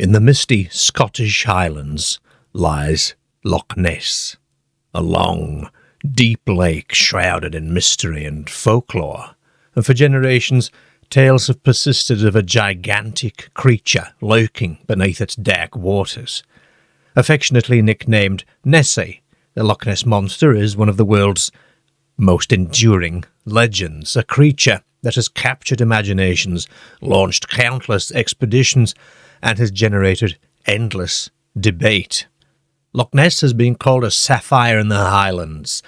In the misty Scottish Highlands lies Loch Ness, a long, deep lake shrouded in mystery and folklore, and for generations tales have persisted of a gigantic creature lurking beneath its dark waters. Affectionately nicknamed Nessie, the Loch Ness Monster is one of the world's most enduring legends, a creature that has captured imaginations, launched countless expeditions, and has generated endless debate. Loch Ness has been called a sapphire in the Highlands,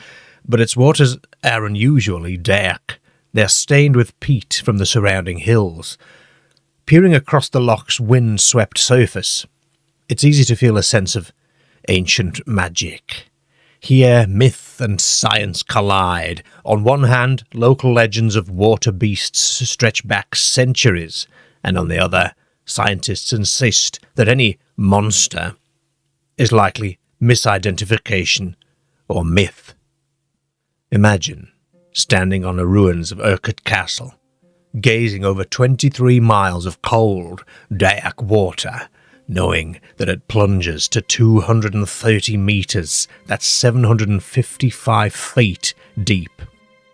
but its waters are unusually dark. They're stained with peat from the surrounding hills. Peering across the loch's wind-swept surface, it's easy to feel a sense of ancient magic. Here, myth and science collide. On one hand, local legends of water beasts stretch back centuries, and on the other, scientists insist that any monster is likely misidentification or myth. Imagine standing on the ruins of Urquhart Castle, gazing over 23 miles of cold, dark water, knowing that it plunges to 230 metres, that's 755 feet deep.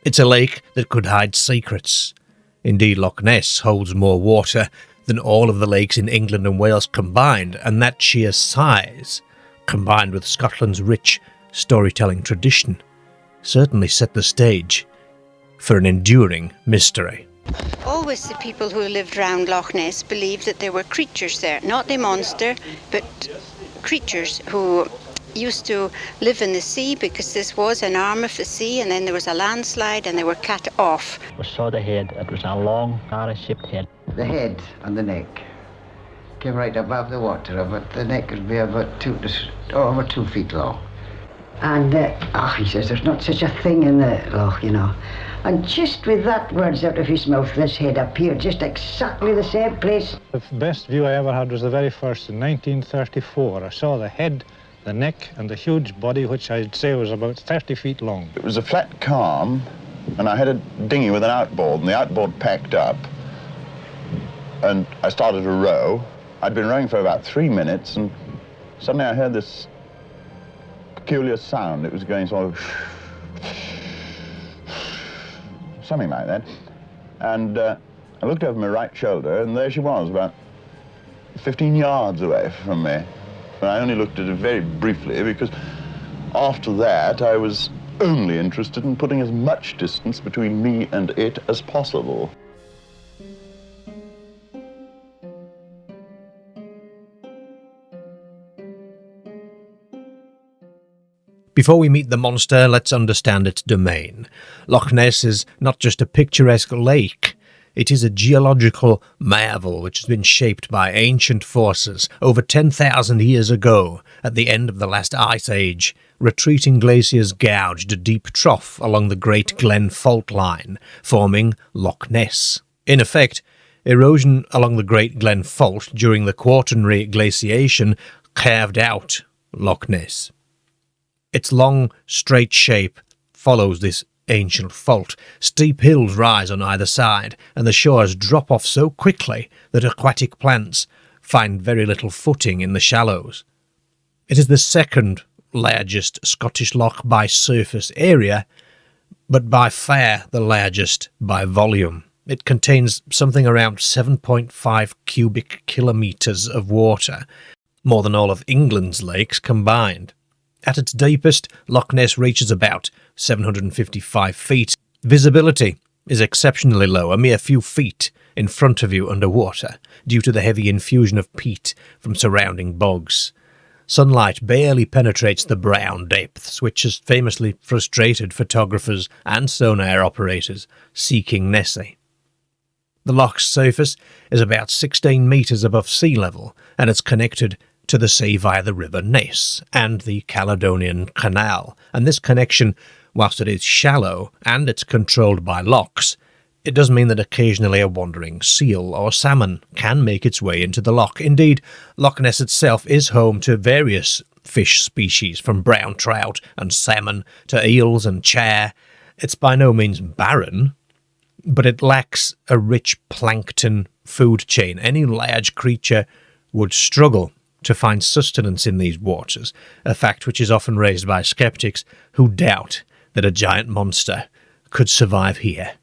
It's a lake that could hide secrets. Indeed, Loch Ness holds more water than all of the lakes in England and Wales combined, and that sheer size, combined with Scotland's rich storytelling tradition, certainly set the stage for an enduring mystery. Always the people who lived around Loch Ness believed that there were creatures there, not the monster, but creatures who used to live in the sea, because this was an arm of the sea, and then there was a landslide and they were cut off. We saw the head. It was a long, narrow-shaped head. The head and the neck came right above the water, but the neck would be about over 2 feet long. And he says there's not such a thing in the loch, you know. And just with that words out of his mouth, this head appeared just exactly the same place. The best view I ever had was the very first in 1934. I saw the head, the neck, and the huge body, which I'd say was about 30 feet long. It was a flat calm, and I had a dinghy with an outboard, and the outboard packed up, and I started to row. I'd been rowing for about 3 minutes, and suddenly I heard this peculiar sound. It was going sort of something like that. And I looked over my right shoulder, and there she was, about 15 yards away from me. And I only looked at it very briefly, because after that I was only interested in putting as much distance between me and it as possible. Before we meet the monster, let's understand its domain. Loch Ness is not just a picturesque lake. It is a geological marvel which has been shaped by ancient forces over 10,000 years ago. At the end of the last ice age, retreating glaciers gouged a deep trough along the Great Glen Fault Line, forming Loch Ness. In effect, erosion along the Great Glen Fault during the Quaternary glaciation carved out Loch Ness. Its long, straight shape follows this ancient fault. Steep hills rise on either side, and the shores drop off so quickly that aquatic plants find very little footing in the shallows. It is the second largest Scottish loch by surface area, but by far the largest by volume. It contains something around 7.5 cubic kilometres of water, more than all of England's lakes combined. At its deepest, Loch Ness reaches about 755 feet. Visibility is exceptionally low, a mere few feet in front of you underwater, due to the heavy infusion of peat from surrounding bogs. Sunlight barely penetrates the brown depths, which has famously frustrated photographers and sonar operators seeking Nessie. The loch's surface is about 16 metres above sea level, and it's connected to the sea via the River Ness and the Caledonian Canal, and this connection, whilst it is shallow and it's controlled by locks, it does mean that occasionally a wandering seal or salmon can make its way into the loch. Indeed, Loch Ness itself is home to various fish species, from brown trout and salmon to eels and char. It's by no means barren, but it lacks a rich plankton food chain. Any large creature would struggle to find sustenance in these waters, a fact which is often raised by sceptics who doubt that a giant monster could survive here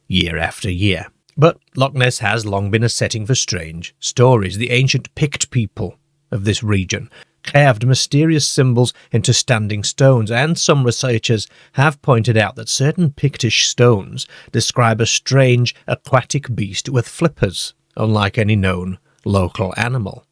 year after year. But Loch Ness has long been a setting for strange stories. The ancient Pict people of this region carved mysterious symbols into standing stones, and some researchers have pointed out that certain Pictish stones describe a strange aquatic beast with flippers, unlike any known local animal.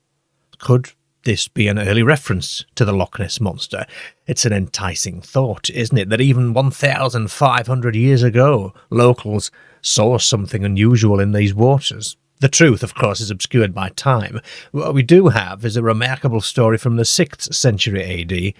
Could this be an early reference to the Loch Ness Monster? It's an enticing thought, isn't it, that even 1,500 years ago, locals saw something unusual in these waters. The truth, of course, is obscured by time. What we do have is a remarkable story from the 6th century AD,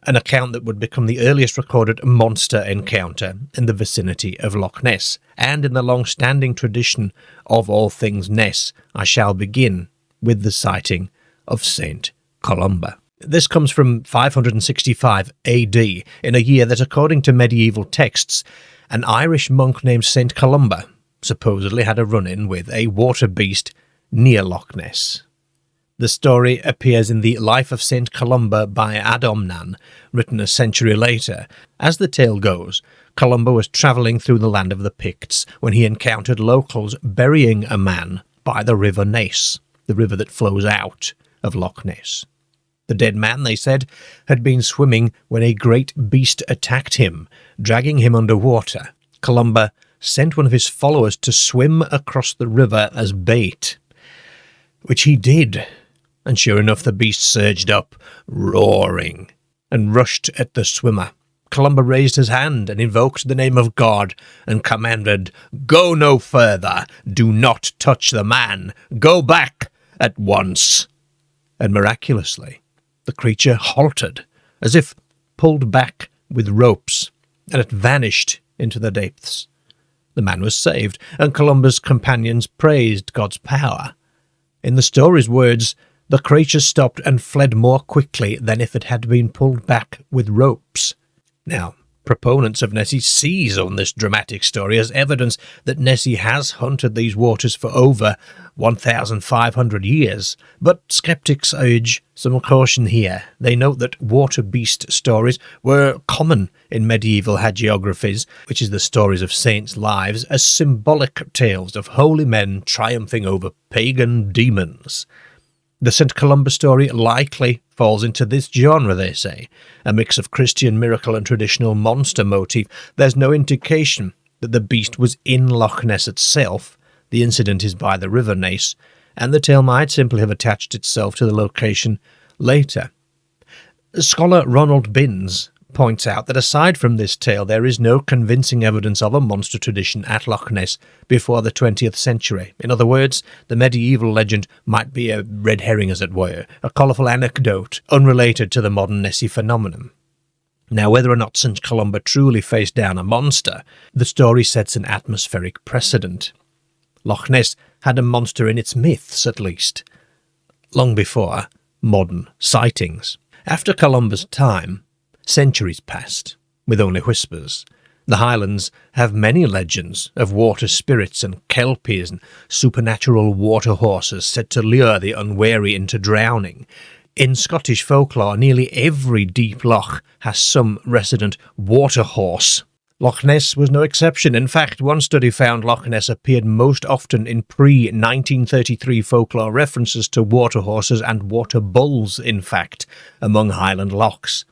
an account that would become the earliest recorded monster encounter in the vicinity of Loch Ness. And in the long-standing tradition of all things Ness, I shall begin with the sighting of St. Columba. This comes from 565 AD, in a year that, according to medieval texts, an Irish monk named St. Columba supposedly had a run-in with a water beast near Loch Ness. The story appears in the Life of St. Columba by Adomnan, written a century later. As the tale goes, Columba was travelling through the land of the Picts when he encountered locals burying a man by the River Ness, the river that flows out of Loch Ness. The dead man, they said, had been swimming when a great beast attacked him, dragging him underwater. Columba sent one of his followers to swim across the river as bait, which he did, and sure enough the beast surged up, roaring, and rushed at the swimmer. Columba raised his hand and invoked the name of God and commanded, "Go no further, do not touch the man, go back at once." And miraculously, the creature halted, as if pulled back with ropes, and it vanished into the depths. The man was saved, and Columba's companions praised God's power. In the story's words, the creature stopped and fled more quickly than if it had been pulled back with ropes. Now, proponents of Nessie seize on this dramatic story as evidence that Nessie has hunted these waters for over 1,500 years, but skeptics urge some caution here. They note that water beast stories were common in medieval hagiographies, which is the stories of saints' lives, as symbolic tales of holy men triumphing over pagan demons. The St. Columba story likely falls into this genre, they say, a mix of Christian miracle and traditional monster motif. There's no indication that the beast was in Loch Ness itself. The incident is by the River Ness, and the tale might simply have attached itself to the location later. Scholar Ronald Binns points out that aside from this tale, there is no convincing evidence of a monster tradition at Loch Ness before the 20th century. In other words, the medieval legend might be a red herring, as it were, a colourful anecdote unrelated to the modern Nessie phenomenon. Now, whether or not St. Columba truly faced down a monster, the story sets an atmospheric precedent. Loch Ness had a monster in its myths, at least, long before modern sightings. After Columba's time, centuries passed, with only whispers. The Highlands have many legends of water spirits and kelpies and supernatural water horses said to lure the unwary into drowning. In Scottish folklore, nearly every deep loch has some resident water horse. Loch Ness was no exception. In fact, one study found Loch Ness appeared most often in pre-1933 folklore references to water horses and water bulls, in fact, among Highland lochs.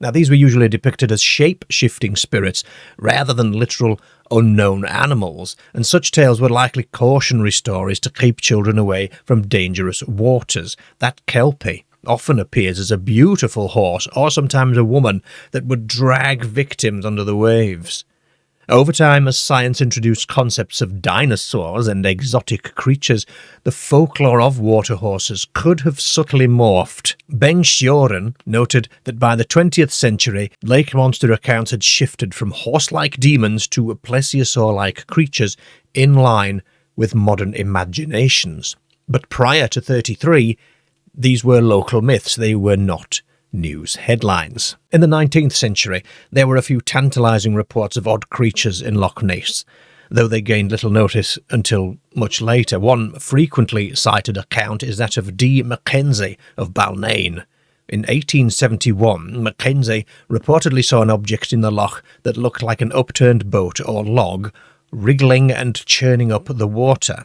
Now, these were usually depicted as shape-shifting spirits rather than literal unknown animals, and such tales were likely cautionary stories to keep children away from dangerous waters. That kelpie often appears as a beautiful horse or sometimes a woman that would drag victims under the waves. Over time, as science introduced concepts of dinosaurs and exotic creatures, the folklore of water horses could have subtly morphed. Ben Shioran noted that by the 20th century, lake monster accounts had shifted from horse-like demons to plesiosaur-like creatures in line with modern imaginations. But prior to 33, these were local myths, they were not news headlines. In the 19th century, there were a few tantalising reports of odd creatures in Loch Ness. though they gained little notice until much later. One frequently cited account is that of D. Mackenzie of Balnain. In 1871, Mackenzie reportedly saw an object in the loch that looked like an upturned boat or log, wriggling and churning up the water,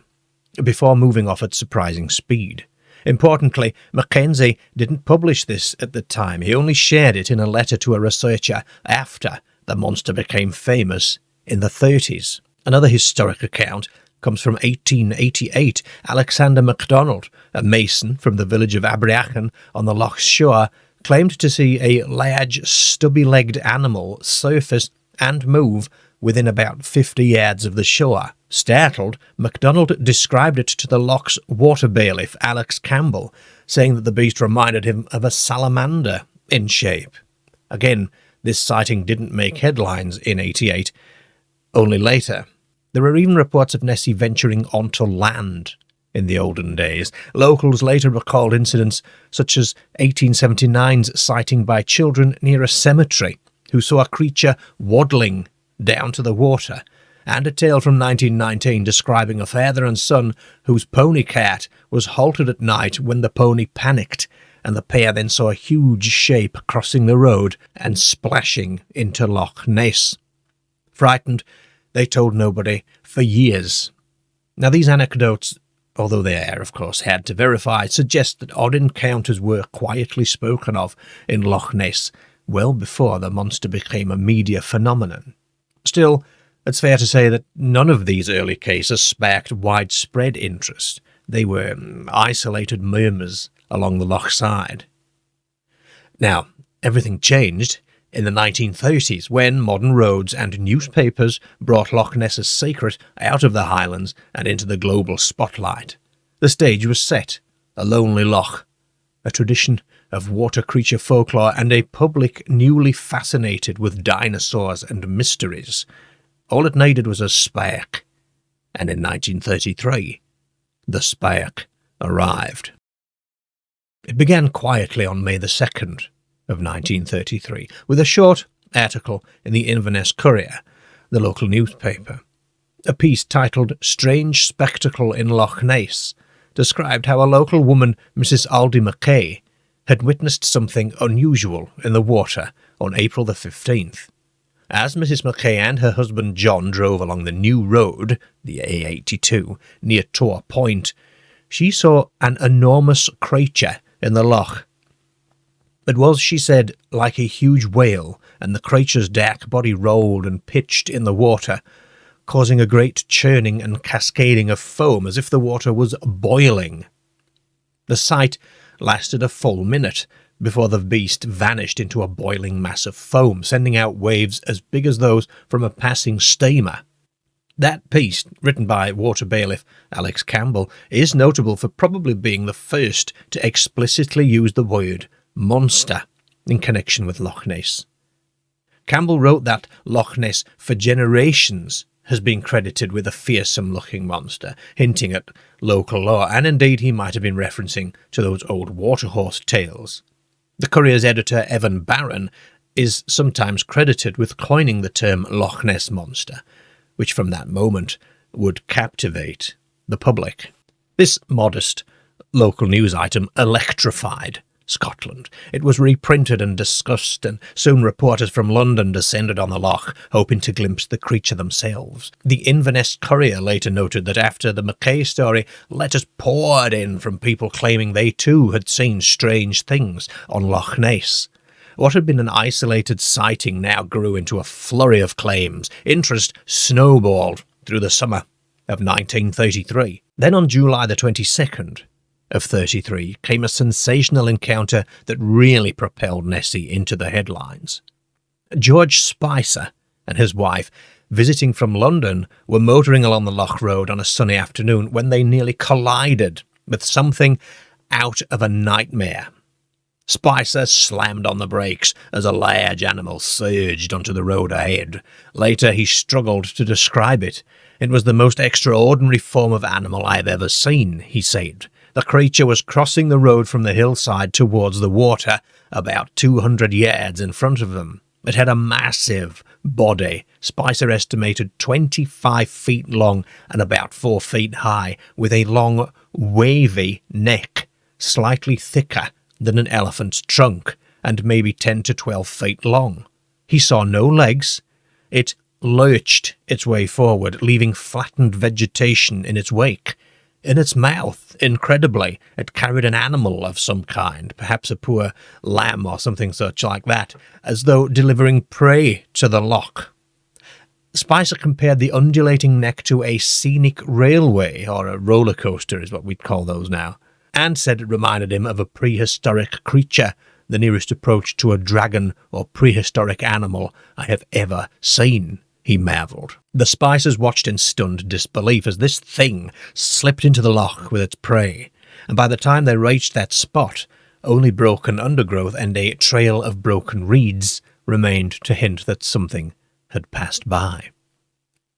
before moving off at surprising speed. Importantly, Mackenzie didn't publish this at the time. He only shared it in a letter to a researcher after the monster became famous in the 30s. Another historic account comes from 1888. Alexander MacDonald, a mason from the village of Abriachan on the loch's shore, claimed to see a large, stubby-legged animal surface and move within about 50 yards of the shore. Startled, MacDonald described it to the loch's water bailiff, Alex Campbell, saying that the beast reminded him of a salamander in shape. Again, this sighting didn't make headlines in 88, only later. There are even reports of Nessie venturing onto land in the olden days. Locals later recalled incidents such as 1879's sighting by children near a cemetery who saw a creature waddling down to the water, and a tale from 1919 describing a father and son whose pony cart was halted at night when the pony panicked, and the pair then saw a huge shape crossing the road and splashing into Loch Ness. Frightened, they told nobody for years. Now these anecdotes, although they are, of course, hard to verify, suggest that odd encounters were quietly spoken of in Loch Ness well before the monster became a media phenomenon. Still, it's fair to say that none of these early cases sparked widespread interest. They were isolated murmurs along the loch side. Now, everything changed in the 1930s, when modern roads and newspapers brought Loch Ness's secret out of the Highlands and into the global spotlight. The stage was set: a lonely loch, a tradition of water creature folklore, and a public newly fascinated with dinosaurs and mysteries. All it needed was a spark, and in 1933, the spark arrived. It began quietly on May the 2nd, of 1933, with a short article in the Inverness Courier, the local newspaper. A piece titled "Strange Spectacle in Loch Ness" described how a local woman, Mrs. Aldi Mackay, had witnessed something unusual in the water on April the 15th. As Mrs. Mackay and her husband John drove along the new road, the A82, near Tor Point, she saw an enormous creature in the loch. It was, she said, like a huge whale, and the creature's dark body rolled and pitched in the water, causing a great churning and cascading of foam as if the water was boiling. The sight lasted a full minute before the beast vanished into a boiling mass of foam, sending out waves as big as those from a passing steamer. That piece, written by water bailiff Alex Campbell, is notable for probably being the first to explicitly use the word monster in connection with Loch Ness. Campbell wrote that Loch Ness for generations has been credited with a fearsome-looking monster, hinting at local lore, and indeed he might have been referencing to those old waterhorse tales. The Courier's editor, Evan Barron, is sometimes credited with coining the term Loch Ness Monster, which from that moment would captivate the public. This modest local news item electrified Scotland. It was reprinted and discussed, and soon reporters from London descended on the loch, hoping to glimpse the creature themselves. The Inverness Courier later noted that after the Mackay story, letters poured in from people claiming they too had seen strange things on Loch Ness. What had been an isolated sighting now grew into a flurry of claims. Interest snowballed through the summer of 1933. Then on July the 22nd, of 33 came a sensational encounter that really propelled Nessie into the headlines. George Spicer and his wife, visiting from London, were motoring along the Loch Road on a sunny afternoon when they nearly collided with something out of a nightmare. Spicer slammed on the brakes as a large animal surged onto the road ahead. Later he struggled to describe it. It was the most extraordinary form of animal I have ever seen, he said. The creature was crossing the road from the hillside towards the water, about 200 yards in front of them. It had a massive body, Spicer estimated 25 feet long and about 4 feet high, with a long, wavy neck, slightly thicker than an elephant's trunk, and maybe 10 to 12 feet long. He saw no legs. It lurched its way forward, leaving flattened vegetation in its wake. In its mouth, incredibly, it carried an animal of some kind, perhaps a poor lamb or something such like that, as though delivering prey to the loch. Spicer compared the undulating neck to a scenic railway, or a roller coaster is what we'd call those now, and said it reminded him of a prehistoric creature, the nearest approach to a dragon or prehistoric animal I have ever seen, he marvelled. The Spicers watched in stunned disbelief as this thing slipped into the loch with its prey, and by the time they reached that spot, only broken undergrowth and a trail of broken reeds remained to hint that something had passed by.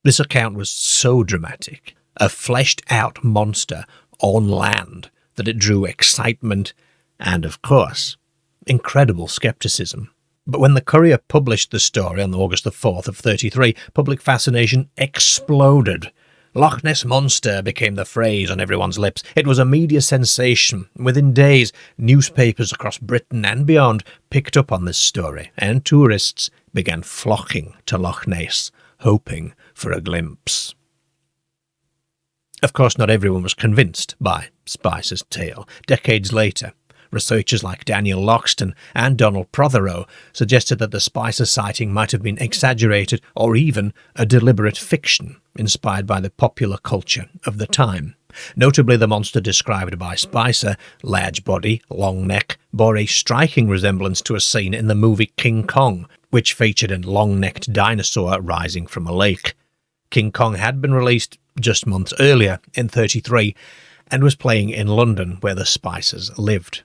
This account was so dramatic, a fleshed-out monster on land, that it drew excitement and, of course, incredible scepticism. But when the Courier published the story on August the 4th of 33, public fascination exploded. Loch Ness Monster became the phrase on everyone's lips. It was a media sensation. Within days, newspapers across Britain and beyond picked up on this story, and tourists began flocking to Loch Ness, hoping for a glimpse. Of course, not everyone was convinced by Spicer's tale. Decades later, researchers like Daniel Loxton and Donald Prothero suggested that the Spicer sighting might have been exaggerated or even a deliberate fiction inspired by the popular culture of the time. Notably, the monster described by Spicer, large body, long neck, bore a striking resemblance to a scene in the movie King Kong, which featured a long-necked dinosaur rising from a lake. King Kong had been released just months earlier, in 33, and was playing in London, where the Spicers lived.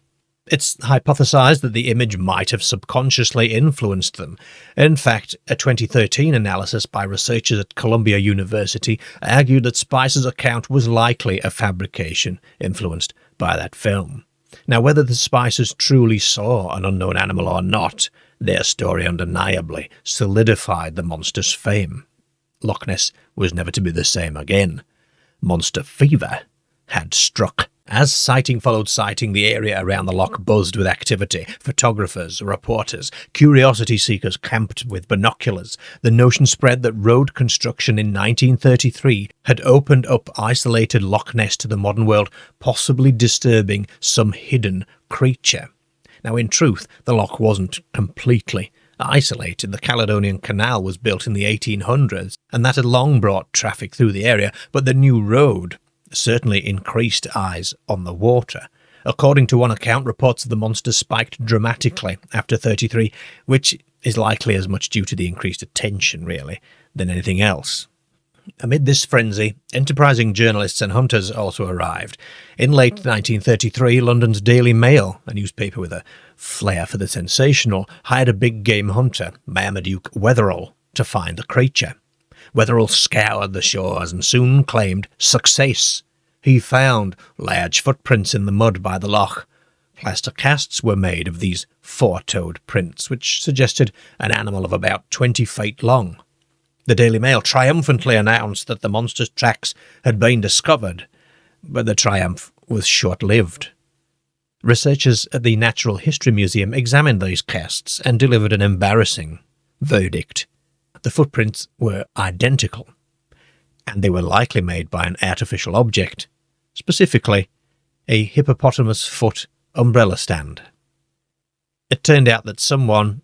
It's hypothesized that the image might have subconsciously influenced them. In fact, a 2013 analysis by researchers at Columbia University argued that Spicer's account was likely a fabrication influenced by that film. Now, whether the Spicers truly saw an unknown animal or not, their story undeniably solidified the monster's fame. Loch Ness was never to be the same again. Monster fever had struck. As sighting followed sighting, the area around the loch buzzed with activity. Photographers, reporters, curiosity seekers camped with binoculars. The notion spread that road construction in 1933 had opened up isolated Loch Ness to the modern world, possibly disturbing some hidden creature. Now, in truth, the loch wasn't completely isolated. The Caledonian Canal was built in the 1800s, and that had long brought traffic through the area, but the new road certainly increased eyes on the water. According to one account, reports of the monster spiked dramatically after 33, which is likely as much due to the increased attention, really, than anything else. Amid this frenzy, enterprising journalists and hunters also arrived. In late 1933, London's Daily Mail, a newspaper with a flair for the sensational, hired a big game hunter, Marmaduke Wetherell, to find the creature. Wetherell scoured the shores and soon claimed success. He found large footprints in the mud by the loch. Plaster casts were made of these four-toed prints, which suggested an animal of about 20 feet long. The Daily Mail triumphantly announced that the monster's tracks had been discovered, but the triumph was short-lived. Researchers at the Natural History Museum examined these casts and delivered an embarrassing verdict. The footprints were identical, and they were likely made by an artificial object, specifically a hippopotamus foot umbrella stand. It turned out that someone,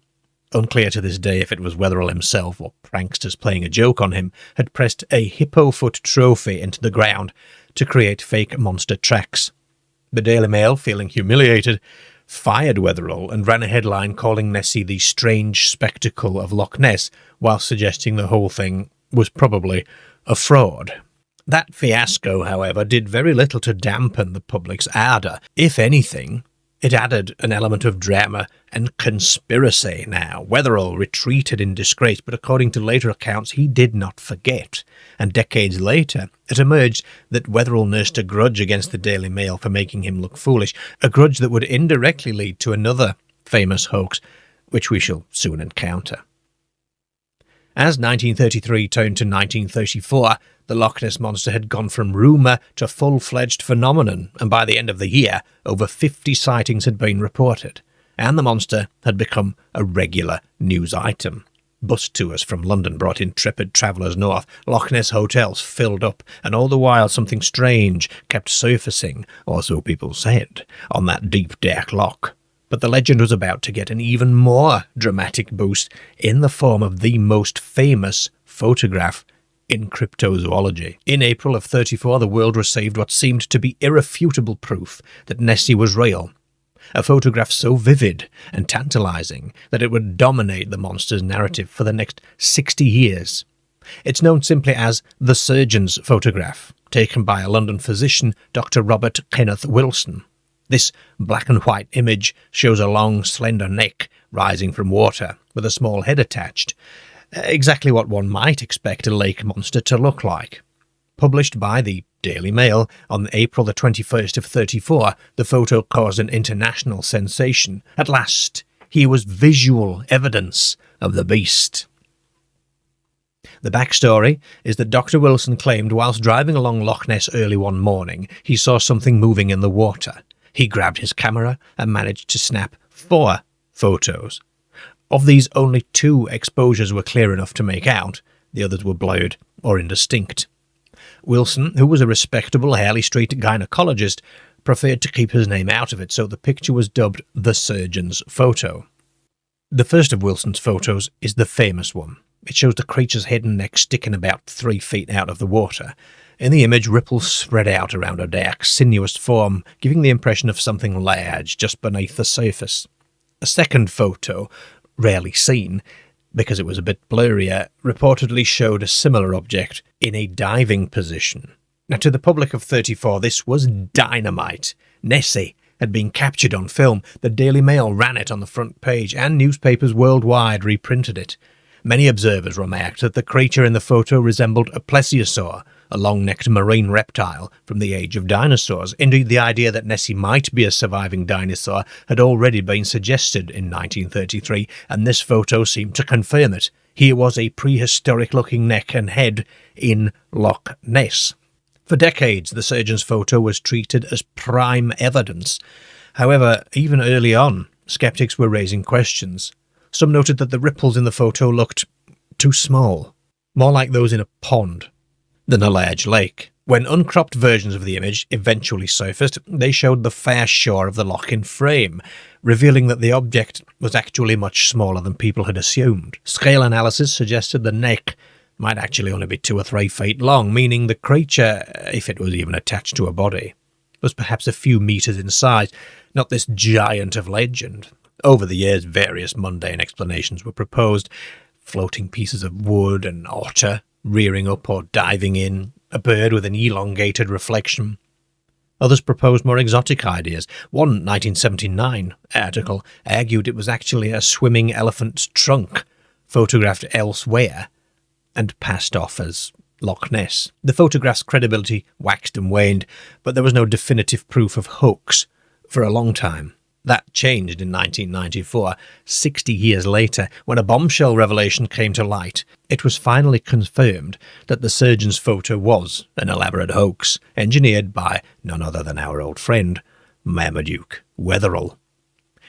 unclear to this day if it was Wetherell himself or pranksters playing a joke on him, had pressed a hippo foot trophy into the ground to create fake monster tracks. The Daily Mail, feeling humiliated, fired Wetherell and ran a headline calling Nessie the strange spectacle of Loch Ness, while suggesting the whole thing was probably a fraud. That fiasco, however, did very little to dampen the public's ardour. If anything, it added an element of drama and conspiracy. Now, Wetherell retreated in disgrace, but according to later accounts, he did not forget. And decades later, it emerged that Wetherell nursed a grudge against the Daily Mail for making him look foolish, a grudge that would indirectly lead to another famous hoax, which we shall soon encounter. As 1933 turned to 1934, the Loch Ness Monster had gone from rumour to full-fledged phenomenon, and by the end of the year, over 50 sightings had been reported, and the monster had become a regular news item. Bus tours from London brought intrepid travellers north, Loch Ness hotels filled up, and all the while something strange kept surfacing, or so people said, on that deep dark loch. But the legend was about to get an even more dramatic boost in the form of the most famous photograph in cryptozoology. In April of 34, the world received what seemed to be irrefutable proof that Nessie was real. A photograph so vivid and tantalising that it would dominate the monster's narrative for the next 60 years. It's known simply as the surgeon's photograph, taken by a London physician, Dr. Robert Kenneth Wilson. This black and white image shows a long, slender neck rising from water, with a small head attached. Exactly what one might expect a lake monster to look like. Published by the Daily Mail on April the 21st of 34, the photo caused an international sensation. At last, here was visual evidence of the beast. The backstory is that Dr. Wilson claimed whilst driving along Loch Ness early one morning, he saw something moving in the water. He grabbed his camera and managed to snap 4 photos. Of these, only 2 exposures were clear enough to make out, the others were blurred or indistinct. Wilson, who was a respectable Harley Street gynecologist, preferred to keep his name out of it, so the picture was dubbed the surgeon's photo. The first of Wilson's photos is the famous one. It shows the creature's head and neck sticking about 3 feet out of the water. In the image, ripples spread out around a dark, sinuous form, giving the impression of something large just beneath the surface. A second photo, rarely seen, because it was a bit blurrier, reportedly showed a similar object in a diving position. Now, to the public of 34, this was dynamite. Nessie had been captured on film. The Daily Mail ran it on the front page, and newspapers worldwide reprinted it. Many observers remarked that the creature in the photo resembled a plesiosaur, a long-necked marine reptile from the age of dinosaurs. Indeed, the idea that Nessie might be a surviving dinosaur had already been suggested in 1933, and this photo seemed to confirm it. Here was a prehistoric-looking neck and head in Loch Ness. For decades, the surgeon's photo was treated as prime evidence. However, even early on, sceptics were raising questions. Some noted that the ripples in the photo looked too small, more like those in a pond than a large lake. When uncropped versions of the image eventually surfaced, they showed the far shore of the loch in frame, revealing that the object was actually much smaller than people had assumed. Scale analysis suggested the neck might actually only be 2 or 3 feet long, meaning the creature, if it was even attached to a body, was perhaps a few meters in size, not this giant of legend. Over the years, various mundane explanations were proposed. Floating pieces of wood, an otter rearing up or diving in, a bird with an elongated reflection. Others proposed more exotic ideas. One 1979 article argued it was actually a swimming elephant's trunk, photographed elsewhere, and passed off as Loch Ness. The photograph's credibility waxed and waned, but there was no definitive proof of hoax for a long time. That changed in 1994, 60 years later, when a bombshell revelation came to light. It was finally confirmed that the surgeon's photo was an elaborate hoax, engineered by none other than our old friend, Marmaduke Wetherell.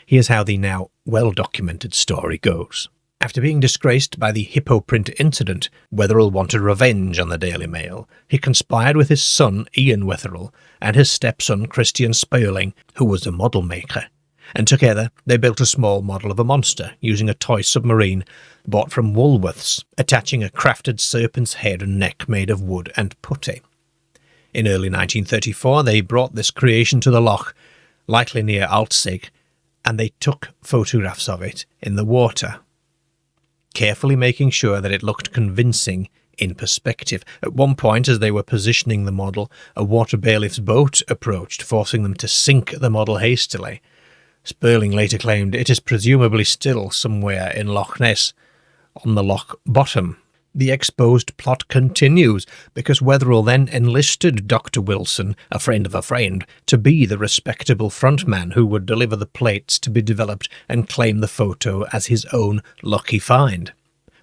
Here's how the now well-documented story goes. After being disgraced by the hippoprint incident, Wetherell wanted revenge on the Daily Mail. He conspired with his son, Ian Wetherell, and his stepson, Christian Sperling, who was a model maker, and together they built a small model of a monster using a toy submarine bought from Woolworths, attaching a crafted serpent's head and neck made of wood and putty. In early 1934 they brought this creation to the loch, likely near Altsig, and they took photographs of it in the water, carefully making sure that it looked convincing in perspective. At one point, as they were positioning the model, a water bailiff's boat approached, forcing them to sink the model hastily. Sperling later claimed it is presumably still somewhere in Loch Ness, on the loch bottom. The exposed plot continues, because Wetherell then enlisted Dr. Wilson, a friend of a friend, to be the respectable frontman who would deliver the plates to be developed and claim the photo as his own lucky find.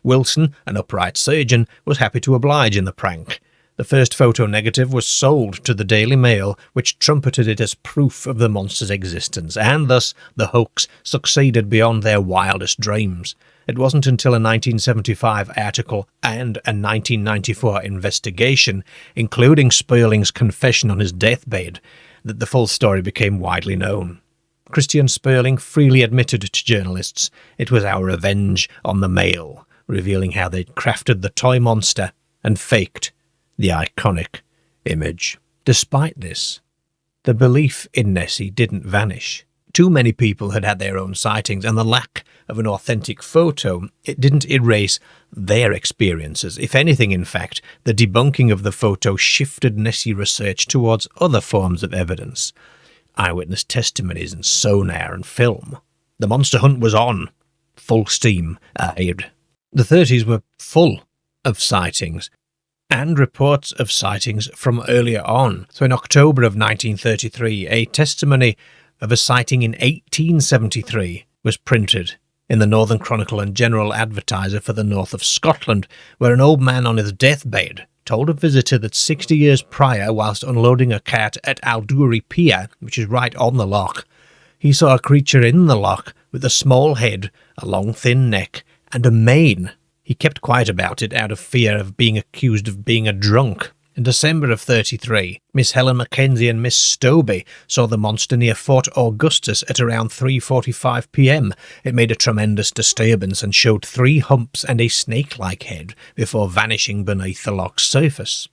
Wilson, an upright surgeon, was happy to oblige in the prank. The first photo negative was sold to the Daily Mail, which trumpeted it as proof of the monster's existence, and thus the hoax succeeded beyond their wildest dreams. It wasn't until a 1975 article and a 1994 investigation, including Sperling's confession on his deathbed, that the full story became widely known. Christian Sperling freely admitted to journalists it was our revenge on the Mail, revealing how they'd crafted the toy monster and faked the iconic image. Despite this, the belief in Nessie didn't vanish. Too many people had had their own sightings, and the lack of an authentic photo, it didn't erase their experiences. If anything, in fact, the debunking of the photo shifted Nessie research towards other forms of evidence. Eyewitness testimonies and sonar and film. The monster hunt was on, full steam ahead. The 30s were full of sightings, and reports of sightings from earlier on. So in October of 1933, a testimony of a sighting in 1873 was printed in the Northern Chronicle and General Advertiser for the north of Scotland, where an old man on his deathbed told a visitor that 60 years prior, whilst unloading a cart at Alduri Pier, which is right on the loch, he saw a creature in the loch with a small head, a long thin neck, and a mane. He kept quiet about it out of fear of being accused of being a drunk. In December of 33, Miss Helen Mackenzie and Miss Stobie saw the monster near Fort Augustus at around 3:45 p.m. It made a tremendous disturbance and showed 3 humps and a snake-like head before vanishing beneath the loch's surface.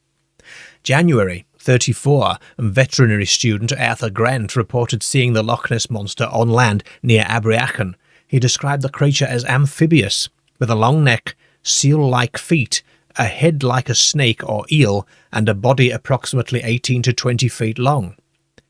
January 34, veterinary student Arthur Grant reported seeing the Loch Ness Monster on land near Abriachan. He described the creature as amphibious, with a long neck, seal-like feet, a head like a snake or eel, and a body approximately 18 to 20 feet long.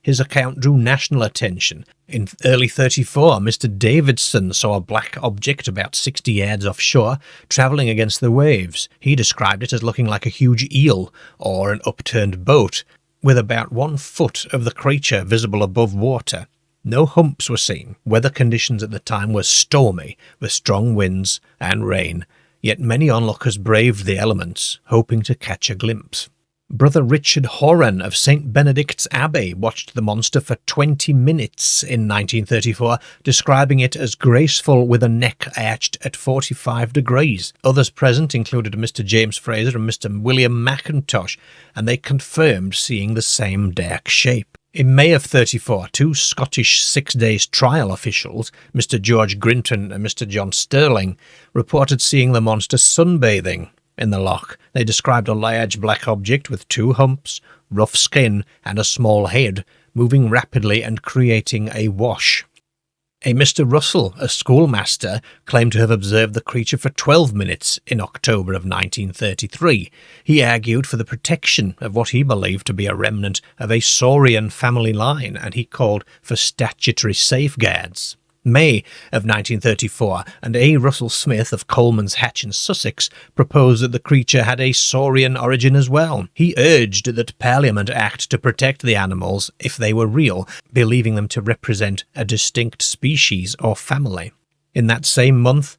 His account drew national attention. In early 34, Mr. Davidson saw a black object about 60 yards offshore, travelling against the waves. He described it as looking like a huge eel, or an upturned boat, with about 1 foot of the creature visible above water. No humps were seen. Weather conditions at the time were stormy, with strong winds and rain, yet many onlookers braved the elements, hoping to catch a glimpse. Brother Richard Horan of St. Benedict's Abbey watched the monster for 20 minutes in 1934, describing it as graceful with a neck arched at 45 degrees. Others present included Mr. James Fraser and Mr. William McIntosh, and they confirmed seeing the same dark shape. In May of 34, 2 Scottish 6 days trial officials, Mr. George Grinton and Mr. John Sterling, reported seeing the monster sunbathing in the loch. They described a large black object with 2 humps, rough skin, and a small head, moving rapidly and creating a wash. A Mr. Russell, a schoolmaster, claimed to have observed the creature for 12 minutes in October of 1933. He argued for the protection of what he believed to be a remnant of a Saurian family line, and he called for statutory safeguards. May of 1934, and A. Russell Smith of Coleman's Hatch in Sussex proposed that the creature had a saurian origin as well. He urged that Parliament act to protect the animals if they were real, believing them to represent a distinct species or family. In that same month,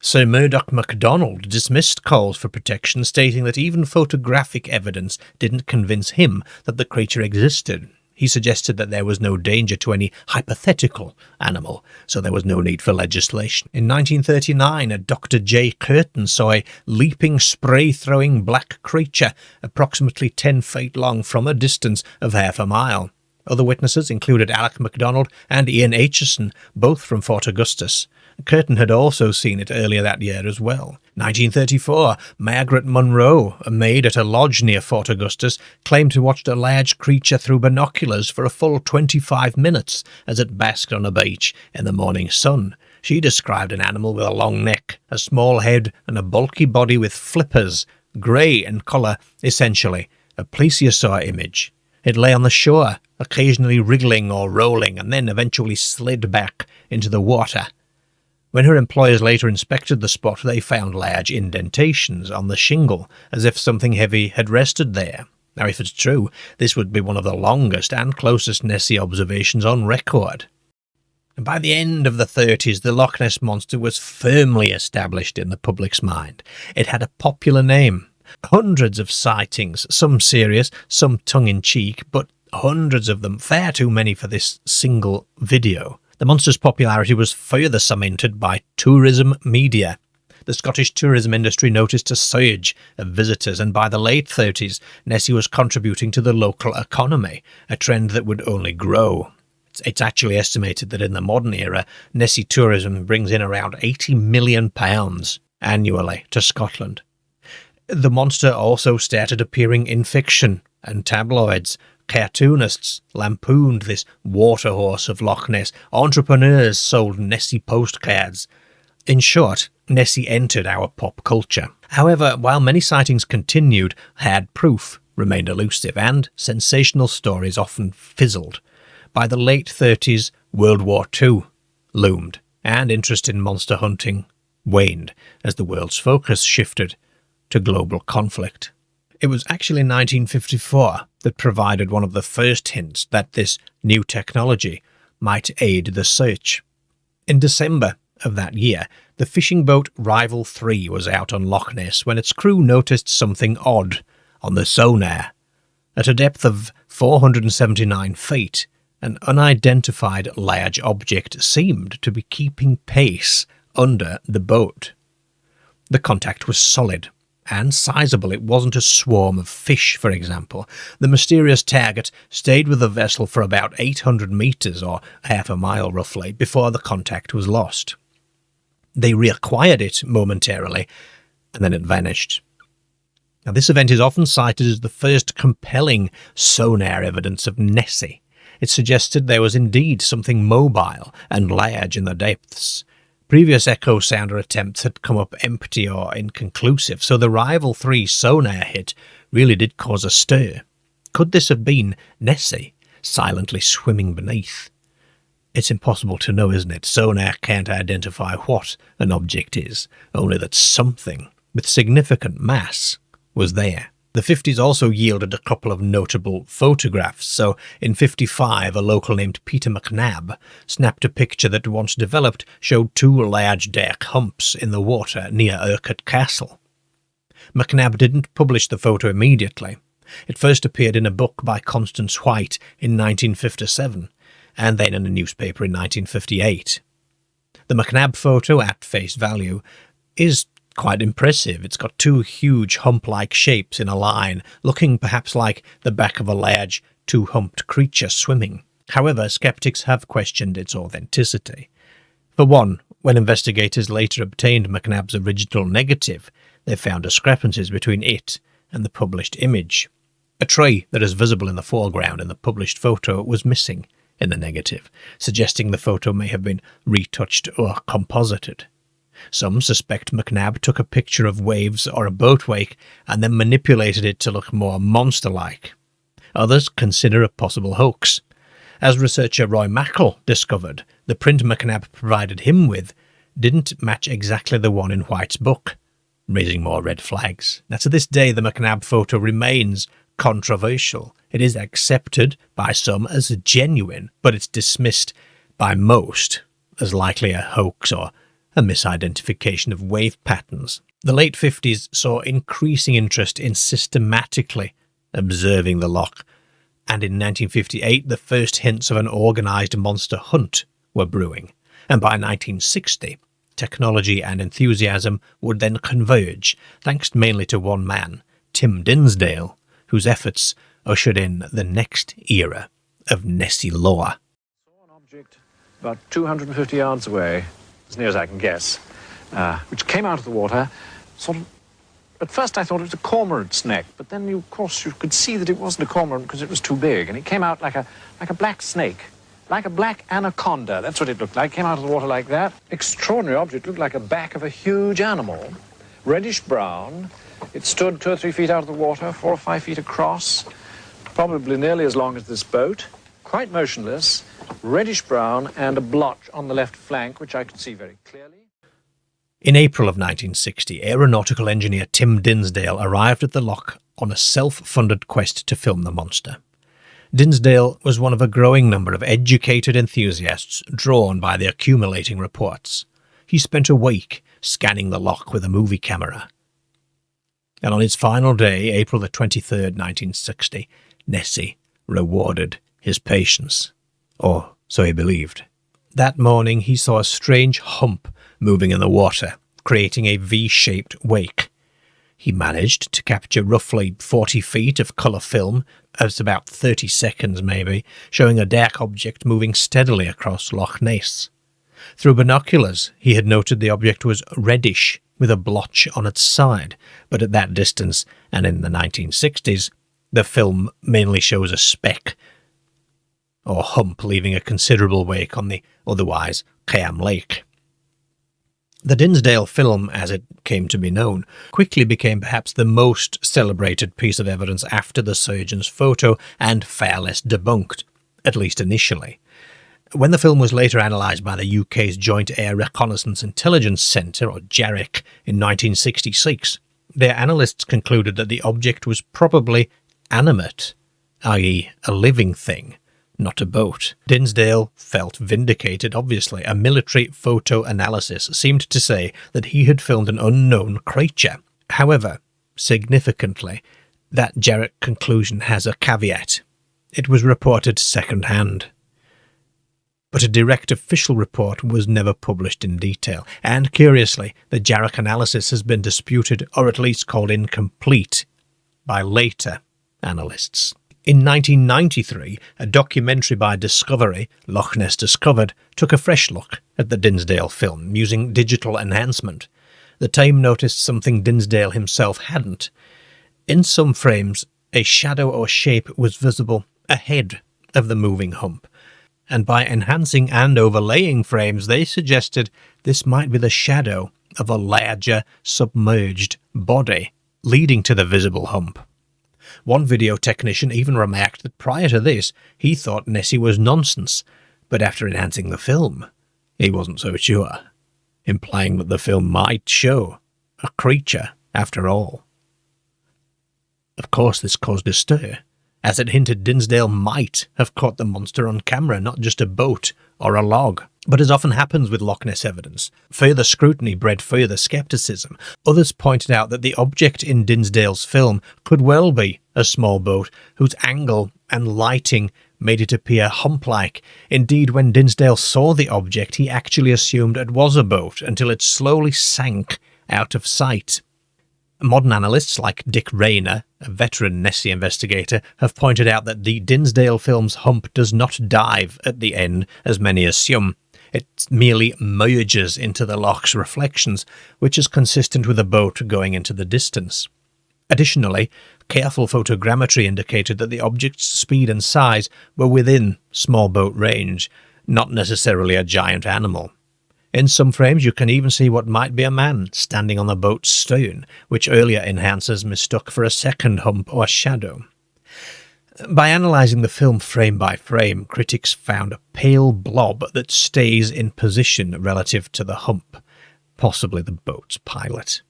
Sir Murdoch MacDonald dismissed calls for protection, stating that even photographic evidence didn't convince him that the creature existed. He suggested that there was no danger to any hypothetical animal, so there was no need for legislation. In 1939, a Dr. J. Curtin saw a leaping, spray-throwing black creature approximately 10 feet long from a distance of half a mile. Other witnesses included Alec MacDonald and Ian Aitchison, both from Fort Augustus. Curtin had also seen it earlier that year as well. 1934, Margaret Munro, a maid at a lodge near Fort Augustus, claimed to watch a large creature through binoculars for a full 25 minutes as it basked on a beach in the morning sun. She described an animal with a long neck, a small head, and a bulky body with flippers, grey in colour, essentially a plesiosaur image. It lay on the shore, occasionally wriggling or rolling, and then eventually slid back into the water. When her employers later inspected the spot, they found large indentations on the shingle, as if something heavy had rested there. Now, if it's true, this would be one of the longest and closest Nessie observations on record. And by the end of the 30s, the Loch Ness Monster was firmly established in the public's mind. It had a popular name. Hundreds of sightings, some serious, some tongue-in-cheek, but hundreds of them, far too many for this single video. The monster's popularity was further cemented by tourism media. The Scottish tourism industry noticed a surge of visitors, and by the late 30s, Nessie was contributing to the local economy, a trend that would only grow. It's actually estimated that in the modern era, Nessie tourism brings in around £80 million annually to Scotland. The monster also started appearing in fiction and tabloids. Cartoonists lampooned this waterhorse of Loch Ness. Entrepreneurs sold Nessie postcards. In short, Nessie entered our pop culture. However, while many sightings continued, hard proof remained elusive, and sensational stories often fizzled. By the late 30s, World War II loomed, and interest in monster hunting waned as the world's focus shifted to global conflict. It was actually 1954 that provided one of the first hints that this new technology might aid the search. In December of that year, the fishing boat Rival 3 was out on Loch Ness when its crew noticed something odd on the sonar. At a depth of 479 feet, an unidentified large object seemed to be keeping pace under the boat. The contact was solid and sizable. It wasn't a swarm of fish, for example. The mysterious target stayed with the vessel for about 800 metres, or half a mile roughly, before the contact was lost. They reacquired it momentarily, and then it vanished. Now, this event is often cited as the first compelling sonar evidence of Nessie. It suggested there was indeed something mobile and large in the depths. Previous echo sounder attempts had come up empty or inconclusive, so the Rival 3 sonar hit really did cause a stir. Could this have been Nessie, silently swimming beneath? It's impossible to know, isn't it? Sonar can't identify what an object is, only that something with significant mass was there. The 50s also yielded a couple of notable photographs. So in 55, a local named Peter McNabb snapped a picture that once developed showed two large dark humps in the water near Urquhart Castle. McNabb didn't publish the photo immediately. It first appeared in a book by Constance White in 1957, and then in a newspaper in 1958. The McNabb photo, at face value, is quite impressive. It's got two huge hump-like shapes in a line, looking perhaps like the back of a large, two-humped creature swimming. However, skeptics have questioned its authenticity. For one, when investigators later obtained McNabb's original negative, they found discrepancies between it and the published image. A tree that is visible in the foreground in the published photo was missing in the negative, suggesting the photo may have been retouched or composited. Some suspect McNabb took a picture of waves or a boat wake and then manipulated it to look more monster-like. Others consider a possible hoax. As researcher Roy Mackle discovered, the print McNabb provided him with didn't match exactly the one in White's book, raising more red flags. Now, to this day, the McNabb photo remains controversial. It is accepted by some as genuine, but it's dismissed by most as likely a hoax or a misidentification of wave patterns. The late 50s saw increasing interest in systematically observing the loch, and in 1958 the first hints of an organised monster hunt were brewing, and by 1960 technology and enthusiasm would then converge, thanks mainly to one man, Tim Dinsdale, whose efforts ushered in the next era of Nessie lore. Saw an object about 250 yards away, as near as I can guess, which came out of the water, sort of, at first I thought it was a cormorant's neck, but then, of course, you could see that it wasn't a cormorant because it was too big, and it came out like a black snake, like a black anaconda. That's what it looked like. It came out of the water like that. Extraordinary object. Looked like a back of a huge animal, reddish-brown. It stood 2 or 3 feet out of the water, 4 or 5 feet across, probably nearly as long as this boat, quite motionless, reddish-brown, and a blotch on the left flank, which I could see very clearly. In April of 1960, aeronautical engineer Tim Dinsdale arrived at the loch on a self-funded quest to film the monster. Dinsdale was one of a growing number of educated enthusiasts drawn by the accumulating reports. He spent a week scanning the loch with a movie camera. And on his final day, April the 23rd, 1960, Nessie rewarded his patience. Or so he believed. That morning he saw a strange hump moving in the water, creating a V-shaped wake. He managed to capture roughly 40 feet of colour film, as about 30 seconds maybe, showing a dark object moving steadily across Loch Ness. Through binoculars, he had noted the object was reddish, with a blotch on its side, but at that distance, and in the 1960s, the film mainly shows a speck or hump leaving a considerable wake on the otherwise calm lake. The Dinsdale film, as it came to be known, quickly became perhaps the most celebrated piece of evidence after the surgeon's photo and far less debunked, at least initially. When the film was later analysed by the UK's Joint Air Reconnaissance Intelligence Centre, or JARIC, in 1966, their analysts concluded that the object was probably animate, i.e. a living thing, not a boat. Dinsdale felt vindicated, obviously. A military photo analysis seemed to say that he had filmed an unknown creature. However, significantly, that JARIC conclusion has a caveat. It was reported second-hand. But a direct official report was never published in detail, and curiously, the JARIC analysis has been disputed, or at least called incomplete, by later analysts. In 1993, a documentary by Discovery, Loch Ness Discovered, took a fresh look at the Dinsdale film, using digital enhancement. The team noticed something Dinsdale himself hadn't. In some frames, a shadow or shape was visible ahead of the moving hump, and by enhancing and overlaying frames, they suggested this might be the shadow of a larger, submerged body, leading to the visible hump. One video technician even remarked that prior to this, he thought Nessie was nonsense, but after enhancing the film, he wasn't so sure, implying that the film might show a creature after all. Of course, this caused a stir, as it hinted Dinsdale might have caught the monster on camera, not just a boat or a log. But as often happens with Loch Ness evidence, further scrutiny bred further scepticism. Others pointed out that the object in Dinsdale's film could well be a small boat whose angle and lighting made it appear hump-like. Indeed, when Dinsdale saw the object, he actually assumed it was a boat until it slowly sank out of sight. Modern analysts like Dick Rayner, a veteran Nessie investigator, have pointed out that the Dinsdale film's hump does not dive at the end, as many assume. It merely merges into the loch's reflections, which is consistent with a boat going into the distance. Additionally, careful photogrammetry indicated that the object's speed and size were within small boat range, not necessarily a giant animal. In some frames you can even see what might be a man standing on the boat's stern, which earlier enhancers mistook for a second hump or shadow. By analysing the film frame by frame, critics found a pale blob that stays in position relative to the hump, possibly the boat's pilot.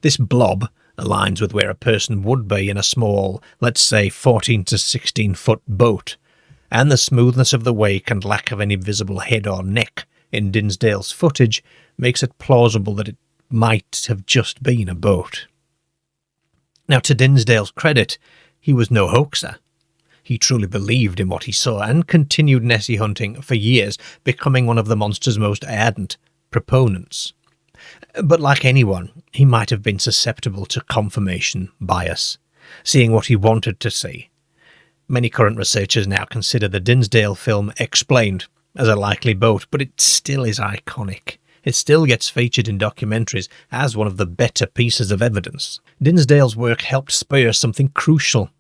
This blob aligns with where a person would be in a small, let's say 14 to 16 foot boat, and the smoothness of the wake and lack of any visible head or neck in Dinsdale's footage makes it plausible that it might have just been a boat. Now, to Dinsdale's credit, he was no hoaxer. He truly believed in what he saw and continued Nessie hunting for years, becoming one of the monster's most ardent proponents. But like anyone, he might have been susceptible to confirmation bias, seeing what he wanted to see. Many current researchers now consider the Dinsdale film explained as a likely boat, but it still is iconic. It still gets featured in documentaries as one of the better pieces of evidence. Dinsdale's work helped spur something crucial,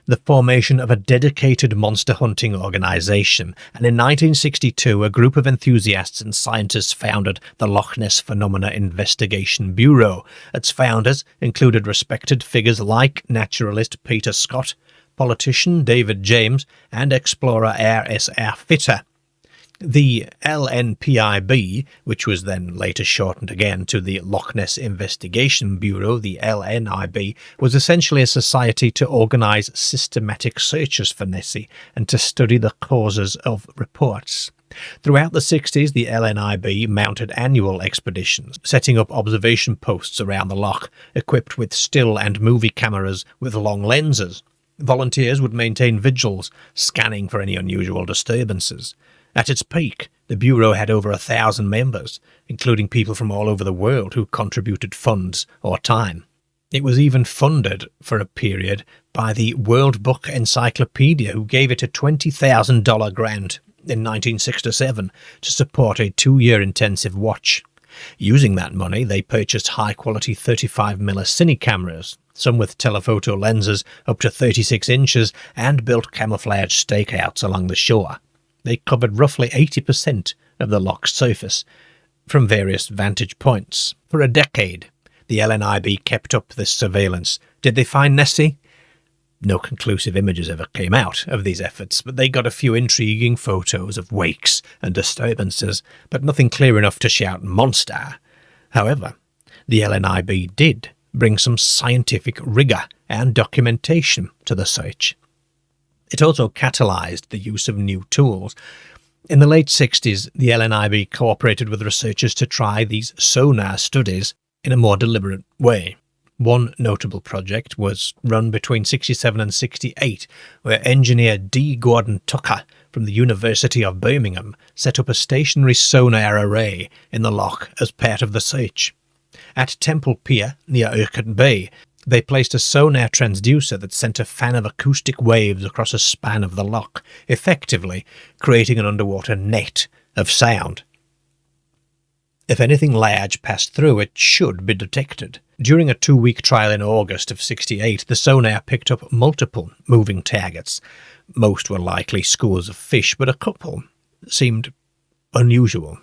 the formation of a dedicated monster hunting organisation, and in 1962 a group of enthusiasts and scientists founded the Loch Ness Phenomena Investigation Bureau. Its founders included respected figures like naturalist Peter Scott, politician David James, and explorer R.S.R. Fitter. The LNPIB, which was then later shortened again to the Loch Ness Investigation Bureau, the LNIB, was essentially a society to organise systematic searches for Nessie and to study the causes of reports. Throughout the 60s, the LNIB mounted annual expeditions, setting up observation posts around the loch, equipped with still and movie cameras with long lenses. Volunteers would maintain vigils, scanning for any unusual disturbances. At its peak, the Bureau had over 1,000 members, including people from all over the world who contributed funds or time. It was even funded, for a period, by the World Book Encyclopedia, who gave it a $20,000 grant in 1967 to support a 2-year intensive watch. Using that money, they purchased high-quality 35mm cine cameras, some with telephoto lenses up to 36 inches, and built camouflage stakeouts along the shore. They covered roughly 80% of the loch's surface from various vantage points. For a decade, the LNIB kept up this surveillance. Did they find Nessie? No conclusive images ever came out of these efforts, but they got a few intriguing photos of wakes and disturbances, but nothing clear enough to shout monster. However, the LNIB did bring some scientific rigour and documentation to the search. It also catalysed the use of new tools. In the late 60s, the LNIB cooperated with researchers to try these sonar studies in a more deliberate way. One notable project was run between 67 and 68, where engineer D. Gordon Tucker from the University of Birmingham set up a stationary sonar array in the loch as part of the search. At Temple Pier, near Urquhart Bay, they placed a sonar transducer that sent a fan of acoustic waves across a span of the loch, effectively creating an underwater net of sound. If anything large passed through, it should be detected. During a 2-week trial in August of 68, the sonar picked up multiple moving targets. Most were likely schools of fish, but a couple seemed unusual.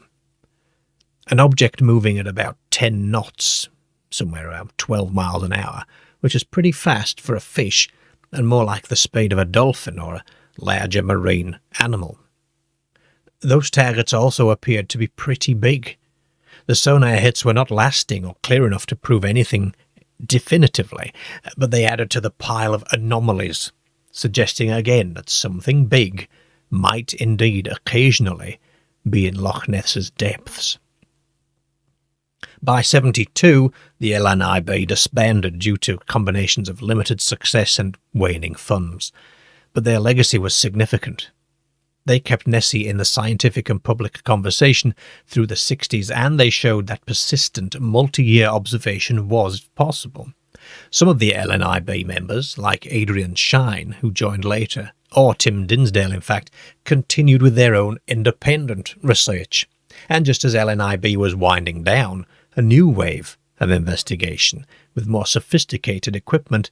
An object moving at about 10 knots, somewhere around 12 miles an hour, which is pretty fast for a fish and more like the speed of a dolphin or a larger marine animal. Those targets also appeared to be pretty big. The sonar hits were not lasting or clear enough to prove anything definitively, but they added to the pile of anomalies, suggesting again that something big might indeed occasionally be in Loch Ness's depths. By 72, the LNIB disbanded due to combinations of limited success and waning funds, but their legacy was significant. They kept Nessie in the scientific and public conversation through the 60s, and they showed that persistent multi-year observation was possible. Some of the LNIB members, like Adrian Shine, who joined later, or Tim Dinsdale in fact, continued with their own independent research. And just as LNIB was winding down, a new wave of investigation, with more sophisticated equipment,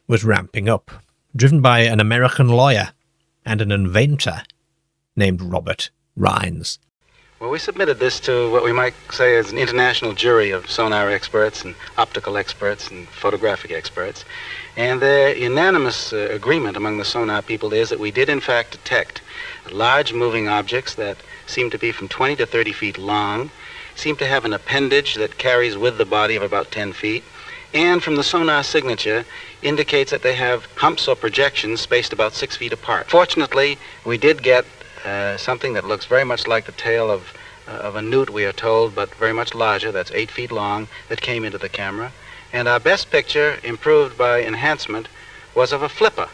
was ramping up, driven by an American lawyer and an inventor named Robert Rines. Well, we submitted this to what we might say is an international jury of sonar experts and optical experts and photographic experts. And their unanimous agreement among the sonar people is that we did in fact detect large moving objects that seem to be from 20 to 30 feet long, seem to have an appendage that carries with the body of about 10 feet, and from the sonar signature indicates that they have humps or projections spaced about 6 feet apart. Fortunately, we did get something that looks very much like the tail of a newt, we are told, but very much larger, that's 8 feet long, that came into the camera. And our best picture, improved by enhancement, was of a flipper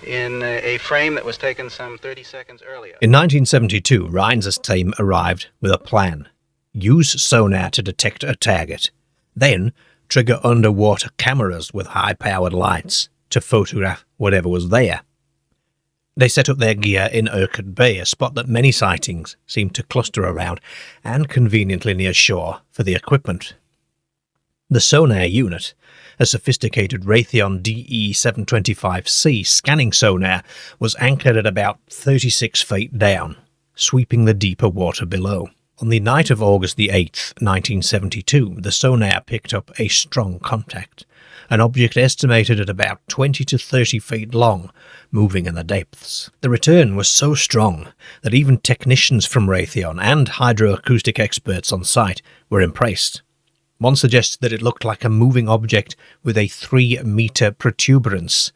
in a frame that was taken some 30 seconds earlier. In 1972, Rines' team arrived with a plan. Use sonar to detect a target. Then trigger underwater cameras with high-powered lights to photograph whatever was there. They set up their gear in Urquhart Bay, a spot that many sightings seemed to cluster around, and conveniently near shore for the equipment. The sonar unit, a sophisticated Raytheon DE-725C scanning sonar, was anchored at about 36 feet down, sweeping the deeper water below. On the night of August the 8th, 1972, the sonar picked up a strong contact. an object estimated at about 20 to 30 feet long, moving in the depths. The return was so strong that even technicians from Raytheon and hydroacoustic experts on site were impressed. One suggested that it looked like a moving object with a 3-meter protuberance,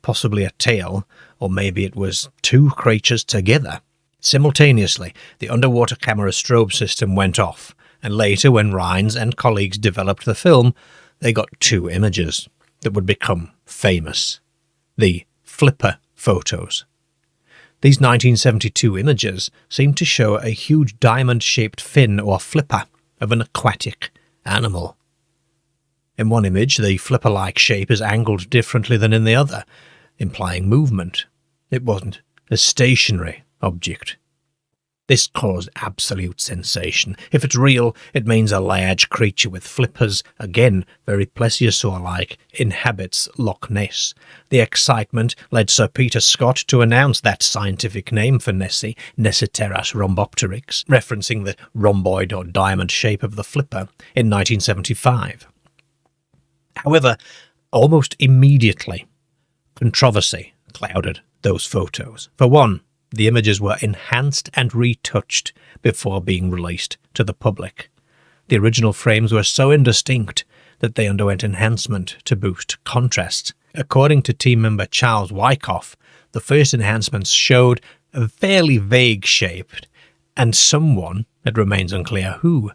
possibly a tail, or maybe it was two creatures together. Simultaneously, the underwater camera strobe system went off, and later when Rhines and colleagues developed the film, they got two images that would become famous. The flipper photos. These 1972 images seem to show a huge diamond-shaped fin or flipper of an aquatic animal. In one image, the flipper-like shape is angled differently than in the other, implying movement. It wasn't a stationary object. This caused absolute sensation. If it's real, it means a large creature with flippers, again very plesiosaur-like, inhabits Loch Ness. The excitement led Sir Peter Scott to announce that scientific name for Nessie, Nessiteras rhombopteryx, referencing the rhomboid or diamond shape of the flipper, in 1975. However, almost immediately, controversy clouded those photos. For one, the images were enhanced and retouched before being released to the public. The original frames were so indistinct that they underwent enhancement to boost contrast. According to team member Charles Wyckoff, the first enhancements showed a fairly vague shape, and someone, it remains unclear who,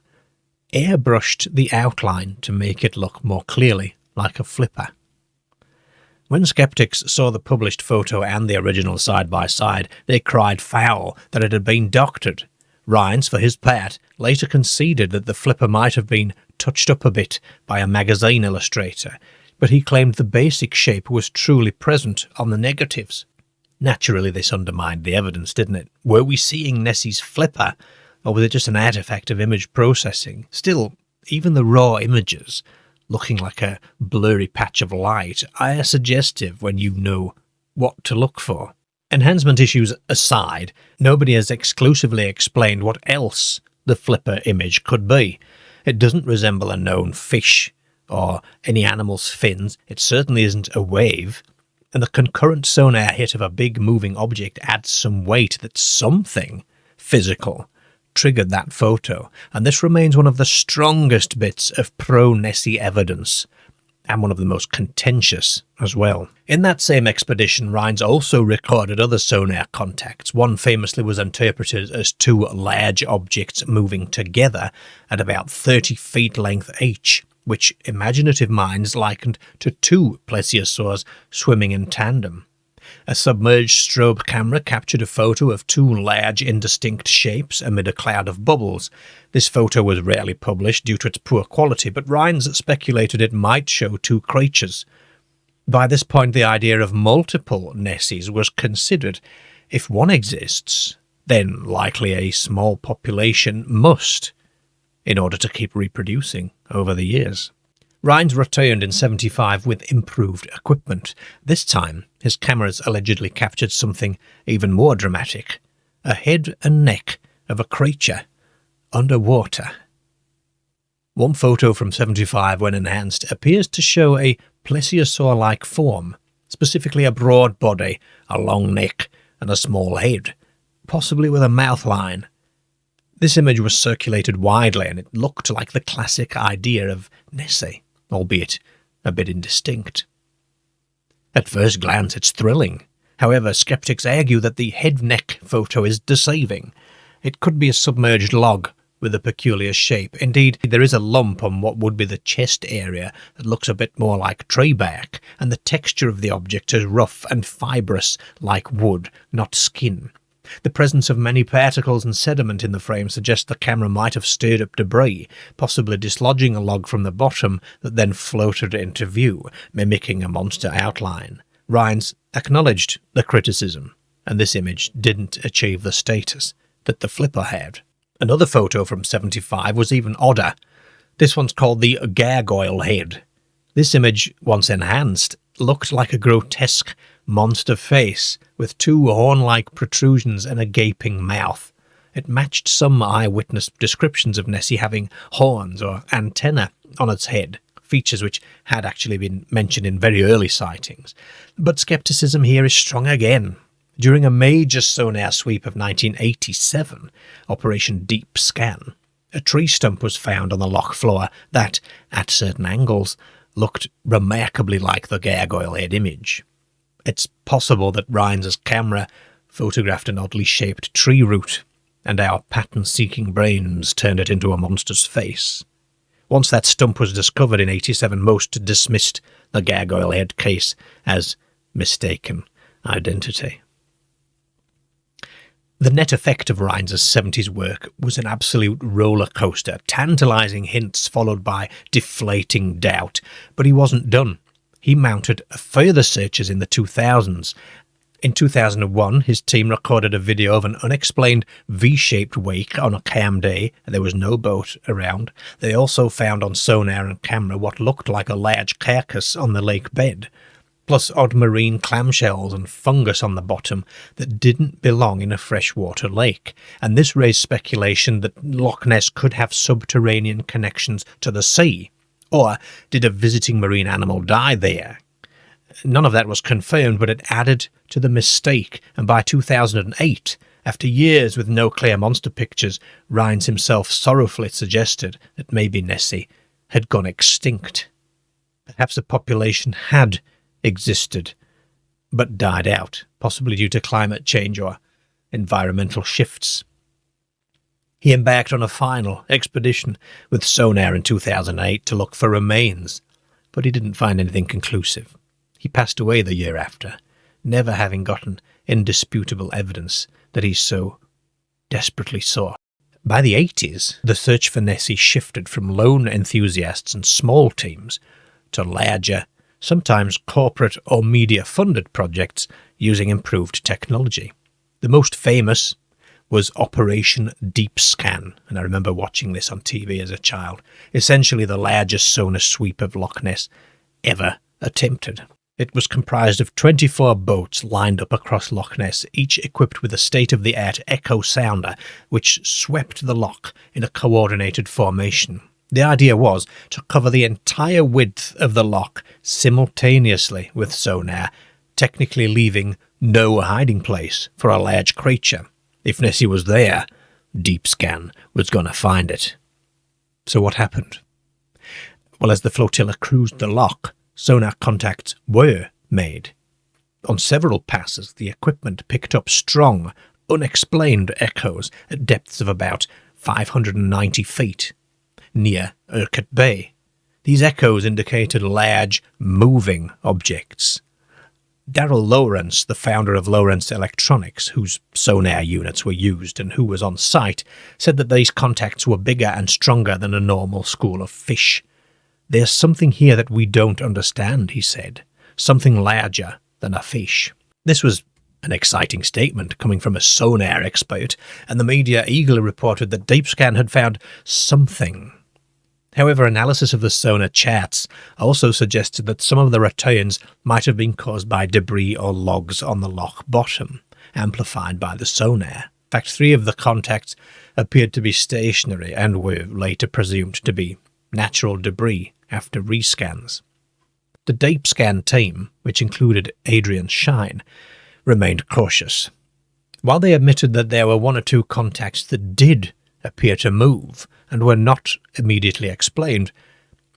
airbrushed the outline to make it look more clearly like a flipper. When skeptics saw the published photo and the original side by side, they cried foul that it had been doctored. Rhines, for his part, later conceded that the flipper might have been touched up a bit by a magazine illustrator, but he claimed the basic shape was truly present on the negatives. Naturally, this undermined the evidence, didn't it? Were we seeing Nessie's flipper, or was it just an artifact of image processing? Still, even the raw images, looking like a blurry patch of light, are suggestive when you know what to look for. Enhancement issues aside, nobody has exclusively explained what else the flipper image could be. It doesn't resemble a known fish or any animal's fins. It certainly isn't a wave. And the concurrent sonar hit of a big moving object adds some weight that something physical triggered that photo, and this remains one of the strongest bits of pro-Nessie evidence, and one of the most contentious as well. In that same expedition, Rhines also recorded other sonar contacts. One famously was interpreted as two large objects moving together at about 30 feet length each, which imaginative minds likened to two plesiosaurs swimming in tandem. A submerged strobe camera captured a photo of two large indistinct shapes amid a cloud of bubbles. This photo was rarely published due to its poor quality, but Rhines speculated it might show two creatures. By this point, the idea of multiple Nessies was considered. If one exists, then likely a small population must, in order to keep reproducing over the years. Rhines returned in 1975 with improved equipment. This time, his cameras allegedly captured something even more dramatic: a head and neck of a creature underwater. One photo from 1975, when enhanced, appears to show a plesiosaur-like form, specifically a broad body, a long neck, and a small head, possibly with a mouth line. This image was circulated widely, and it looked like the classic idea of Nessie, albeit a bit indistinct. At first glance, it's thrilling. However, skeptics argue that the head-neck photo is deceiving. It could be a submerged log with a peculiar shape. Indeed, there is a lump on what would be the chest area that looks a bit more like tree bark, and the texture of the object is rough and fibrous like wood, not skin. The presence of many particles and sediment in the frame suggests the camera might have stirred up debris, possibly dislodging a log from the bottom that then floated into view, mimicking a monster outline. Rhines acknowledged the criticism, and this image didn't achieve the status that the flipper had. Another photo from 1975 was even odder. This one's called the gargoyle head. This image, once enhanced, looked like a grotesque monster face with two horn-like protrusions and a gaping mouth. It matched some eyewitness descriptions of Nessie having horns or antennae on its head. features which had actually been mentioned in very early sightings. But scepticism here is strong again. During a major sonar sweep of 1987, Operation Deep Scan, a tree stump was found on the loch floor that, at certain angles, looked remarkably like the gargoyle head image. It's possible that Rhines's camera photographed an oddly shaped tree root, and our pattern-seeking brains turned it into a monster's face. Once that stump was discovered in 87, most dismissed the gargoyle head case as mistaken identity. The net effect of Rhines's 70s work was an absolute roller coaster, tantalising hints followed by deflating doubt. But he wasn't done. He mounted further searches in the 2000s. In 2001, his team recorded a video of an unexplained V-shaped wake on a calm day. There was no boat around. They also found on sonar and camera what looked like a large carcass on the lake bed, plus odd marine clamshells and fungus on the bottom that didn't belong in a freshwater lake. And this raised speculation that Loch Ness could have subterranean connections to the sea. Or did a visiting marine animal die there? None of that was confirmed, but it added to the mistake, and by 2008, after years with no clear monster pictures, Rhines himself sorrowfully suggested that maybe Nessie had gone extinct. Perhaps the population had existed, but died out, possibly due to climate change or environmental shifts. He embarked on a final expedition with sonar in 2008 to look for remains, but he didn't find anything conclusive. He passed away the year after, never having gotten indisputable evidence that he so desperately sought. By the 80s, the search for Nessie shifted from lone enthusiasts and small teams to larger, sometimes corporate or media-funded projects using improved technology. The most famous was Operation Deep Scan, and I remember watching this on TV as a child, essentially the largest sonar sweep of Loch Ness ever attempted. It was comprised of 24 boats lined up across Loch Ness, each equipped with a state-of-the-art echo sounder, which swept the loch in a coordinated formation. The idea was to cover the entire width of the loch simultaneously with sonar, technically leaving no hiding place for a large creature. If Nessie was there, Deep Scan was going to find it. So what happened? Well, as the flotilla cruised the loch, sonar contacts were made. On several passes, the equipment picked up strong, unexplained echoes at depths of about 590 feet, near Urquhart Bay. These echoes indicated large, moving objects. Darrell Lawrence, the founder of Lawrence Electronics, whose sonar units were used and who was on site, said that these contacts were bigger and stronger than a normal school of fish. "There's something here that we don't understand," he said. "Something larger than a fish." This was an exciting statement coming from a sonar expert, and the media eagerly reported that Deep Scan had found something. However, analysis of the sonar charts also suggested that some of the returns might have been caused by debris or logs on the loch bottom, amplified by the sonar. In fact, 3 of the contacts appeared to be stationary and were later presumed to be natural debris after rescans. The Deep Scan team, which included Adrian Shine, remained cautious. While they admitted that there were 1 or 2 contacts that did appear to move and were not immediately explained,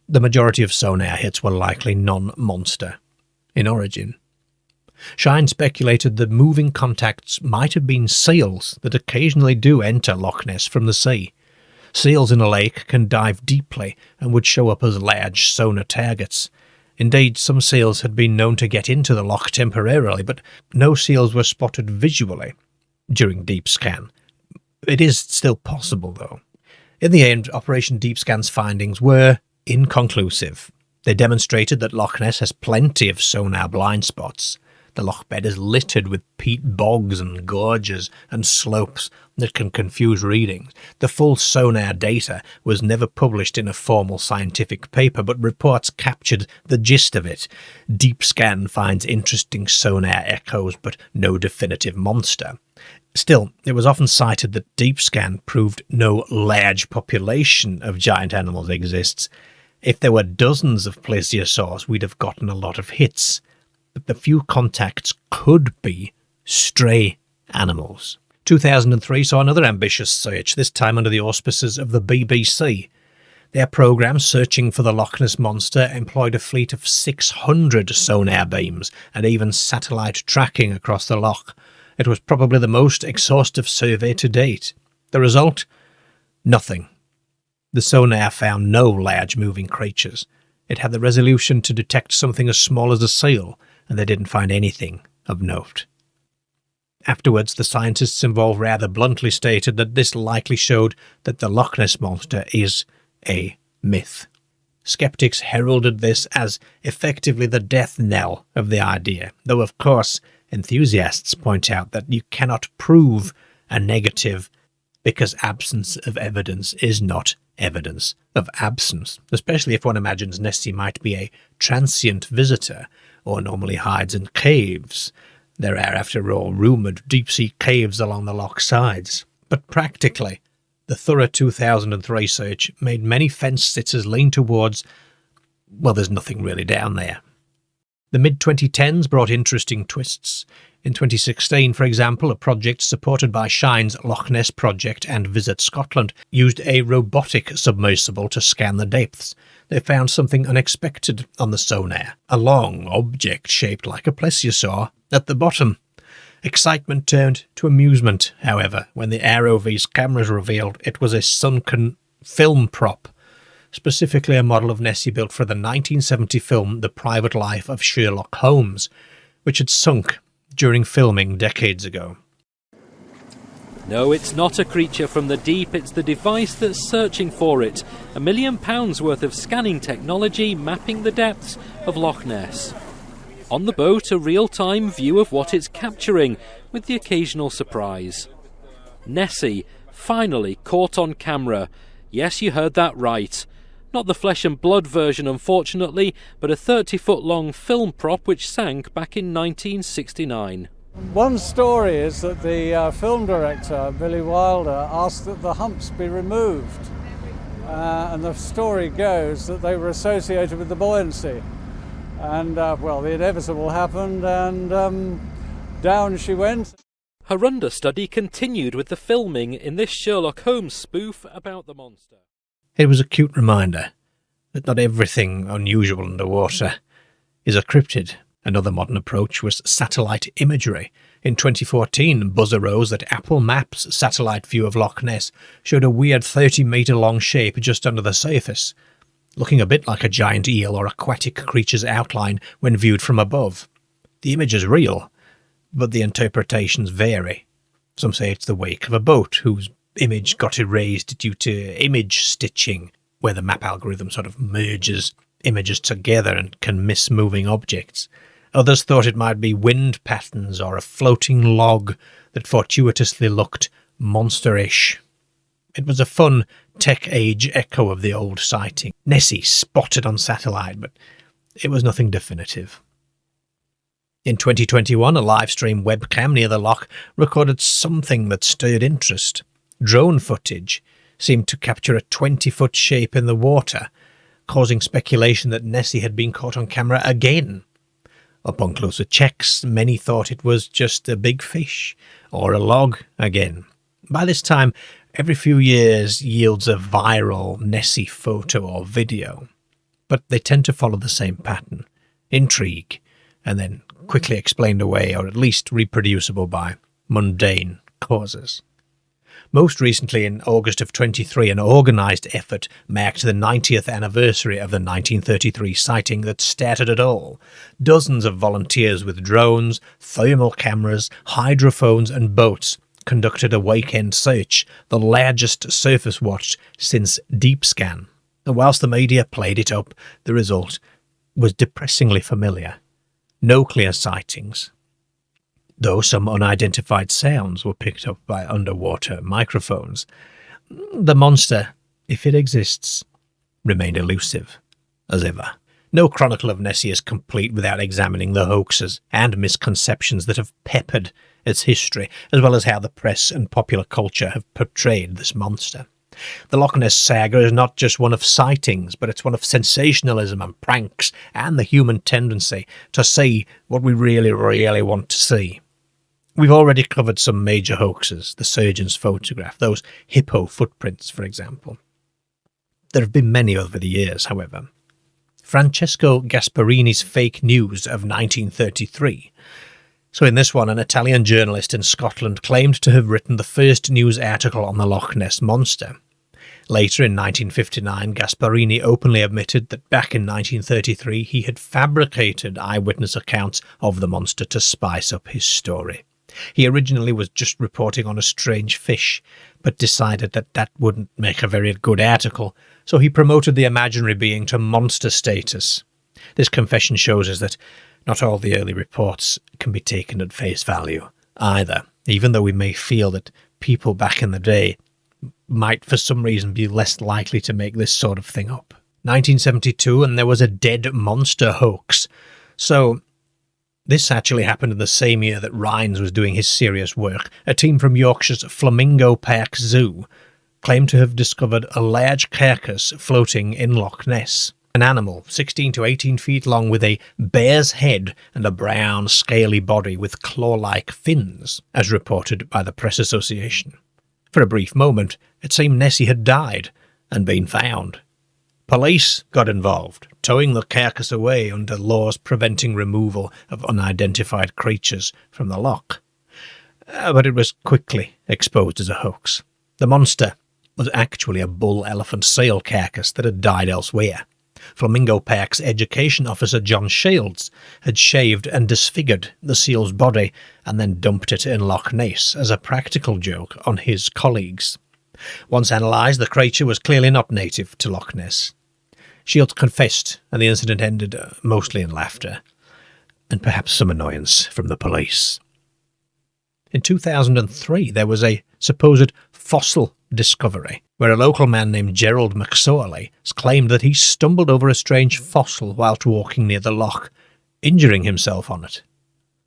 the majority of sonar hits were likely non-monster in origin. Shine speculated that moving contacts might have been seals that occasionally do enter Loch Ness from the sea. Seals in a lake can dive deeply and would show up as large sonar targets. Indeed, some seals had been known to get into the loch temporarily, but no seals were spotted visually during Deep Scan. It is still possible, though. In the end, Operation Deep Scan's findings were inconclusive. They demonstrated that Loch Ness has plenty of sonar blind spots. The loch bed is littered with peat bogs and gorges and slopes that can confuse readings. The full sonar data was never published in a formal scientific paper, but reports captured the gist of it. Deep Scan finds interesting sonar echoes, but no definitive monster. Still, it was often cited that Deep Scan proved no large population of giant animals exists, If there were dozens of plesiosaurs, we'd have gotten a lot of hits. But the few contacts could be stray animals. 2003 saw another ambitious search, this time under the auspices of the BBC. Their programme, searching for the Loch Ness Monster, employed a fleet of 600 sonar beams and even satellite tracking across the loch. It was probably the most exhaustive survey to date. The result? Nothing. The sonar found no large moving creatures. It had the resolution to detect something as small as a seal, and they didn't find anything of note. Afterwards, the scientists involved rather bluntly stated that this likely showed that the Loch Ness Monster is a myth. Sceptics heralded this as effectively the death knell of the idea, though of course enthusiasts point out that you cannot prove a negative because absence of evidence is not evidence of absence, especially if one imagines Nessie might be a transient visitor or normally hides in caves. There are, after all, rumoured deep-sea caves along the loch sides. But practically, the thorough 2003 search made many fence-sitters lean towards, well, there's nothing really down there. The mid-2010s brought interesting twists. In 2016, for example, a project supported by Shine's Loch Ness Project and Visit Scotland used a robotic submersible to scan the depths. They found something unexpected on the sonar, a long object shaped like a plesiosaur at the bottom. Excitement turned to amusement, however, when the ROV's cameras revealed it was a sunken film prop, specifically a model of Nessie built for the 1970 film The Private Life of Sherlock Holmes, which had sunk during filming decades ago. No, it's not a creature from the deep, it's the device that's searching for it. £1 million worth of scanning technology mapping the depths of Loch Ness. On the boat, a real-time view of what it's capturing, with the occasional surprise. Nessie, finally caught on camera. Yes, you heard that right. Not the flesh and blood version, unfortunately, but a 30-foot-long film prop which sank back in 1969. One story is that the film director, Billy Wilder, asked that the humps be removed. And the story goes that they were associated with the buoyancy. And, well, the inevitable happened, and down she went. Her understudy continued with the filming in this Sherlock Holmes spoof about the monster. It was a cute reminder that not everything unusual underwater is a cryptid. Another modern approach was satellite imagery. In 2014, buzz arose that Apple Maps' satellite view of Loch Ness showed a weird 30-metre-long shape just under the surface, looking a bit like a giant eel or aquatic creature's outline when viewed from above. The image is real, but the interpretations vary. Some say it's the wake of a boat whose image got erased due to image stitching, where the map algorithm sort of merges images together and can miss moving objects. Others thought it might be wind patterns or a floating log that fortuitously looked monsterish. It was a fun tech-age echo of the old sighting. Nessie spotted on satellite, but it was nothing definitive. In 2021, a live-stream webcam near the loch recorded something that stirred interest. Drone footage seemed to capture a 20-foot shape in the water, causing speculation that Nessie had been caught on camera again. Upon closer checks, many thought it was just a big fish, or a log again. By this time, every few years yields a viral Nessie photo or video, but they tend to follow the same pattern: intrigue, and then quickly explained away, or at least reproducible by mundane causes. Most recently, in August of 23, an organised effort marked the 90th anniversary of the 1933 sighting that started it all. Dozens of volunteers with drones, thermal cameras, hydrophones and boats conducted a weekend search, the largest surface watch since Deep Scan. And whilst the media played it up, the result was depressingly familiar. No clear sightings, though some unidentified sounds were picked up by underwater microphones. The monster, if it exists, remained elusive, as ever. No chronicle of Nessie is complete without examining the hoaxes and misconceptions that have peppered its history, as well as how the press and popular culture have portrayed this monster. The Loch Ness saga is not just one of sightings, but it's one of sensationalism and pranks and the human tendency to see what we really, really want to see. We've already covered some major hoaxes, the surgeon's photograph, those hippo footprints, for example. There have been many over the years, however. Francesco Gasparini's fake news of 1933. So in this one, an Italian journalist in Scotland claimed to have written the first news article on the Loch Ness Monster. Later, in 1959, Gasparini openly admitted that back in 1933 he had fabricated eyewitness accounts of the monster to spice up his story. He originally was just reporting on a strange fish, but decided that that wouldn't make a very good article, so he promoted the imaginary being to monster status. This confession shows us that not all the early reports can be taken at face value either, even though we may feel that people back in the day might for some reason be less likely to make this sort of thing up. 1972, and there was a dead monster hoax. So this actually happened in the same year that Rhines was doing his serious work. A team from Yorkshire's Flamingo Park Zoo claimed to have discovered a large carcass floating in Loch Ness. An animal 16 to 18 feet long with a bear's head and a brown, scaly body with claw-like fins, as reported by the Press Association. For a brief moment, it seemed Nessie had died and been found. Police got involved, towing the carcass away under laws preventing removal of unidentified creatures from the loch. But it was quickly exposed as a hoax. The monster was actually a bull-elephant seal carcass that had died elsewhere. Flamingo Park's education officer John Shields had shaved and disfigured the seal's body and then dumped it in Loch Ness as a practical joke on his colleagues. Once analysed, the creature was clearly not native to Loch Ness. Shields confessed, and the incident ended mostly in laughter, and perhaps some annoyance from the police. In 2003, there was a supposed fossil discovery, where a local man named Gerald McSorley claimed that he stumbled over a strange fossil whilst walking near the loch, injuring himself on it.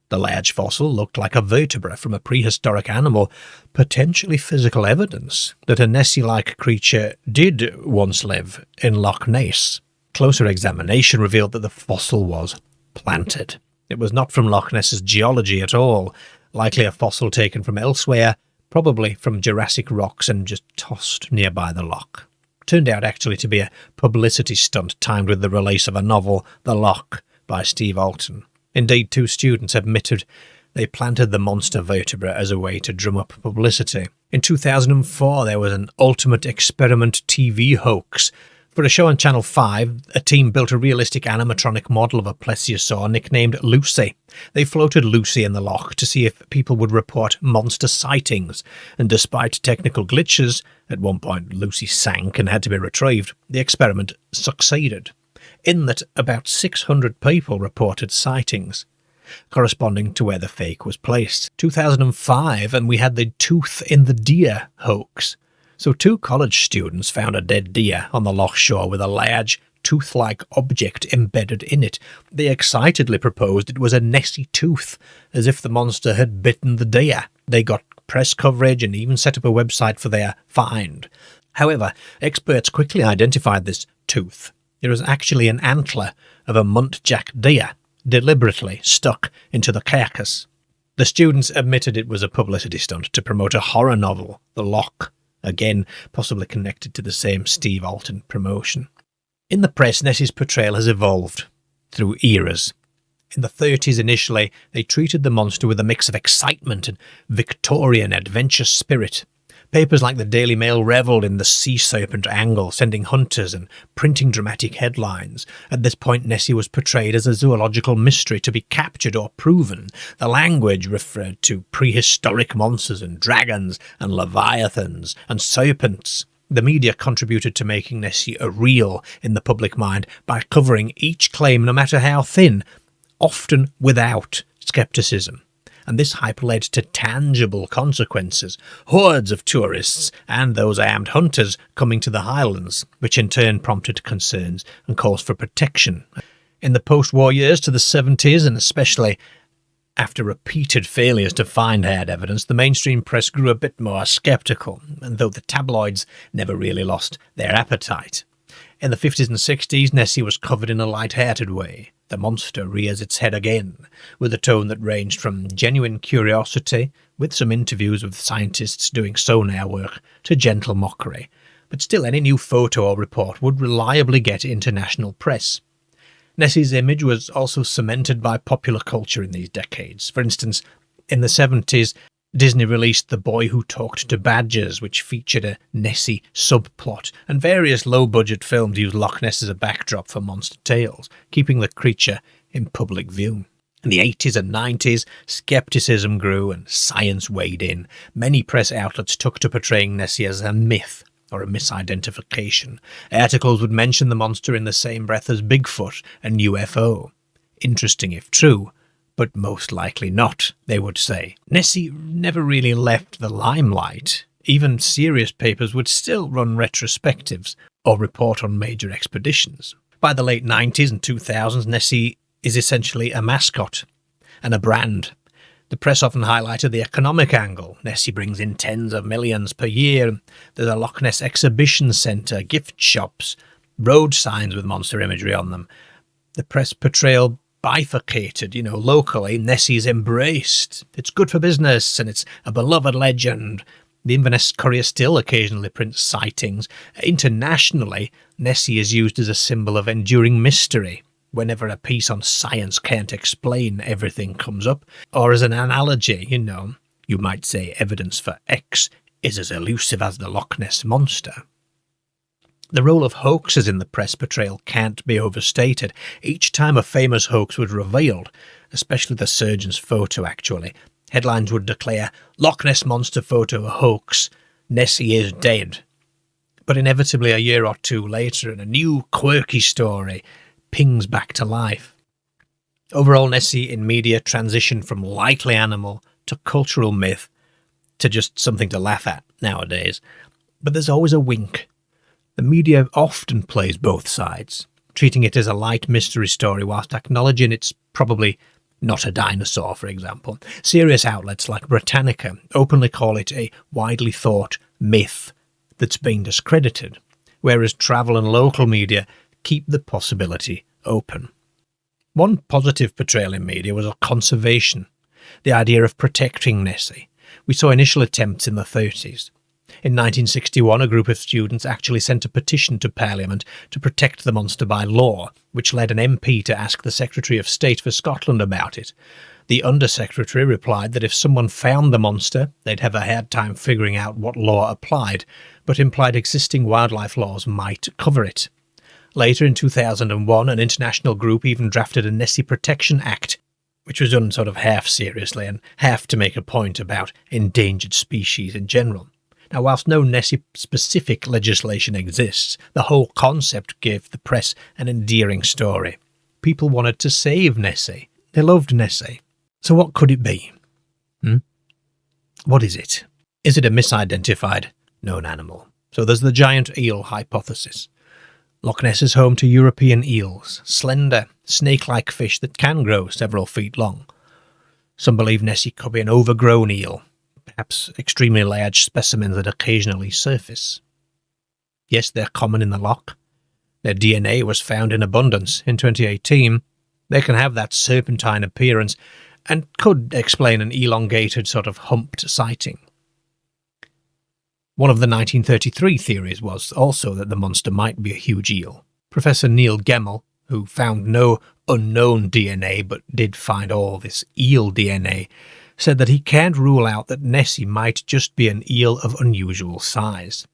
The large fossil looked like a vertebra from a prehistoric animal, potentially physical evidence that a Nessie-like creature did once live in Loch Ness. Closer examination revealed that the fossil was planted. It was not from Loch Ness's geology at all, likely a fossil taken from elsewhere, probably from Jurassic rocks and just tossed nearby the loch. Turned out actually to be a publicity stunt timed with the release of a novel, The Loch, by Steve Alton. Indeed, 2 students admitted they planted the monster vertebra as a way to drum up publicity. In 2004, there was an ultimate experiment TV hoax. For a show on Channel 5, a team built a realistic animatronic model of a plesiosaur nicknamed Lucy. They floated Lucy in the loch to see if people would report monster sightings, and despite technical glitches, at one point Lucy sank and had to be retrieved, the experiment succeeded, in that about 600 people reported sightings, corresponding to where the fake was placed. 2005, and we had the tooth in the deer hoax. So 2 college students found a dead deer on the loch shore with a large, tooth-like object embedded in it. They excitedly proposed it was a Nessie tooth, as if the monster had bitten the deer. They got press coverage and even set up a website for their find. However, experts quickly identified this tooth. It was actually an antler of a muntjac deer, deliberately stuck into the carcass. The students admitted it was a publicity stunt to promote a horror novel, The Loch, again possibly connected to the same Steve Alton promotion. In the press, Nessie's portrayal has evolved through eras. In the 30s initially, they treated the monster with a mix of excitement and Victorian adventure spirit. Papers like the Daily Mail revelled in the sea serpent angle, sending hunters and printing dramatic headlines. At this point, Nessie was portrayed as a zoological mystery to be captured or proven. The language referred to prehistoric monsters and dragons and leviathans and serpents. The media contributed to making Nessie a real in the public mind by covering each claim, no matter how thin, often without scepticism. And this hype led to tangible consequences, hordes of tourists and those armed hunters coming to the highlands, which in turn prompted concerns and calls for protection. In the post-war years to the 70s, and especially After repeated failures to find hard evidence, the mainstream press grew a bit more sceptical, and though the tabloids never really lost their appetite. In the 50s and 60s, Nessie was covered in a light-hearted way. The monster rears its head again, with a tone that ranged from genuine curiosity, with some interviews with scientists doing sonar work, to gentle mockery. But still, any new photo or report would reliably get international press. Nessie's image was also cemented by popular culture in these decades. For instance, in the 70s, Disney released The Boy Who Talked to Badgers, which featured a Nessie subplot, and various low-budget films used Loch Ness as a backdrop for monster tales, keeping the creature in public view. In the 80s and 90s, skepticism grew and science weighed in. Many press outlets took to portraying Nessie as a myth or a misidentification. Articles would mention the monster in the same breath as Bigfoot and UFO. Interesting if true, but most likely not, they would say. Nessie never really left the limelight. Even serious papers would still run retrospectives or report on major expeditions. By the late 90s and 2000s, Nessie is essentially a mascot and a brand. The press often highlighted the economic angle. Nessie brings in tens of millions per year. There's a Loch Ness exhibition centre, gift shops, road signs with monster imagery on them. The press portrayal bifurcated, locally, Nessie's embraced. It's good for business, and it's a beloved legend. The Inverness Courier still occasionally prints sightings. Internationally, Nessie is used as a symbol of enduring mystery. Whenever a piece on science can't explain everything comes up, or as an analogy, you might say evidence for X is as elusive as the Loch Ness Monster. The role of hoaxes in the press portrayal can't be overstated. Each time a famous hoax was revealed, especially the surgeon's photo actually, headlines would declare, "Loch Ness Monster photo a hoax, Nessie is dead." But inevitably a year or two later, and a new quirky story pings back to life. Overall, Nessie in media transitioned from likely animal to cultural myth to just something to laugh at nowadays. But there's always a wink. The media often plays both sides, treating it as a light mystery story whilst acknowledging it's probably not a dinosaur, for example. Serious outlets like Britannica openly call it a widely thought myth that's been discredited, whereas travel and local media keep the possibility open. One positive portrayal in media was of conservation, the idea of protecting Nessie. We saw initial attempts in the 30s. In 1961, a group of students actually sent a petition to Parliament to protect the monster by law, which led an MP to ask the Secretary of State for Scotland about it. The Undersecretary replied that if someone found the monster, they'd have a hard time figuring out what law applied, but implied existing wildlife laws might cover it. Later, in 2001, an international group even drafted a Nessie Protection Act, which was done sort of half seriously and half to make a point about endangered species in general. Now, whilst no Nessie-specific legislation exists, the whole concept gave the press an endearing story. People wanted to save Nessie. They loved Nessie. So what could it be? What is it? Is it a misidentified known animal? So there's the giant eel hypothesis. Loch Ness is home to European eels, slender, snake-like fish that can grow several feet long. Some believe Nessie could be an overgrown eel, perhaps extremely large specimens that occasionally surface. Yes, they're common in the loch. Their DNA was found in abundance in 2018. They can have that serpentine appearance and could explain an elongated sort of humped sighting. One of the 1933 theories was also that the monster might be a huge eel. Professor Neil Gemmell, who found no unknown DNA but did find all this eel DNA, said that he can't rule out that Nessie might just be an eel of unusual size.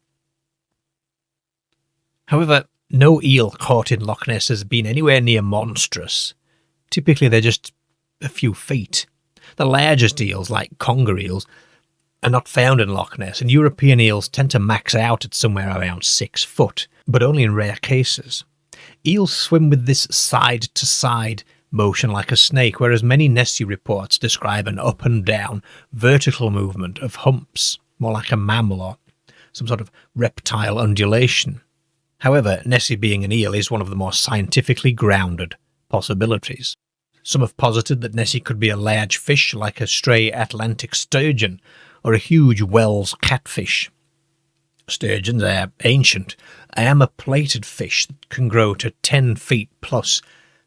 However, no eel caught in Loch Ness has been anywhere near monstrous. Typically they're just a few feet. The largest eels, like conger eels, are not found in Loch Ness, and European eels tend to max out at somewhere around 6 foot, but only in rare cases. Eels swim with this side-to-side motion like a snake, whereas many Nessie reports describe an up and down vertical movement of humps, more like a mammal or some sort of reptile undulation. However, Nessie being an eel is one of the more scientifically grounded possibilities. Some have posited that Nessie could be a large fish like a stray Atlantic sturgeon or a huge Wells catfish. Sturgeons are ancient, armour-plated fish that can grow to 10 feet plus.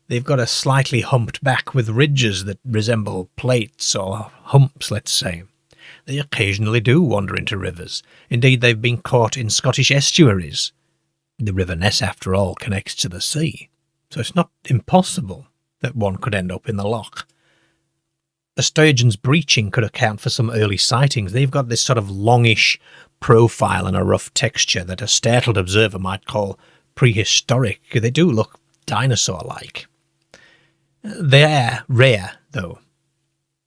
They've got a slightly humped back with ridges that resemble plates or humps, let's say. They occasionally do wander into rivers. Indeed, they've been caught in Scottish estuaries. The River Ness, after all, connects to the sea, so it's not impossible that one could end up in the loch. A sturgeon's breaching could account for some early sightings. They've got this sort of longish profile and a rough texture that a startled observer might call prehistoric. They do look dinosaur-like. They are rare, though.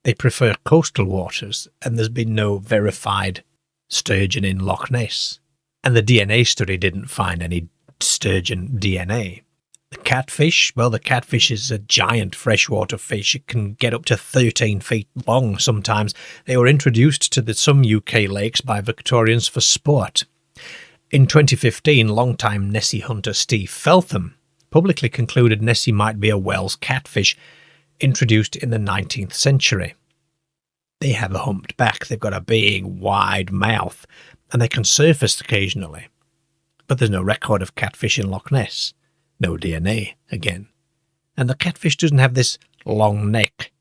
They prefer coastal waters, and there's been no verified sturgeon in Loch Ness. And the DNA study didn't find any sturgeon DNA. The catfish, well, the catfish is a giant freshwater fish. It can get up to 13 feet long sometimes. They were introduced to some UK lakes by Victorians for sport. In 2015, longtime Nessie hunter Steve Feltham publicly concluded Nessie might be a Wells catfish introduced in the 19th century. They have a humped back, they've got a big, wide mouth, and they can surface occasionally. But there's no record of catfish in Loch Ness. No DNA, again. And the catfish doesn't have this long neck.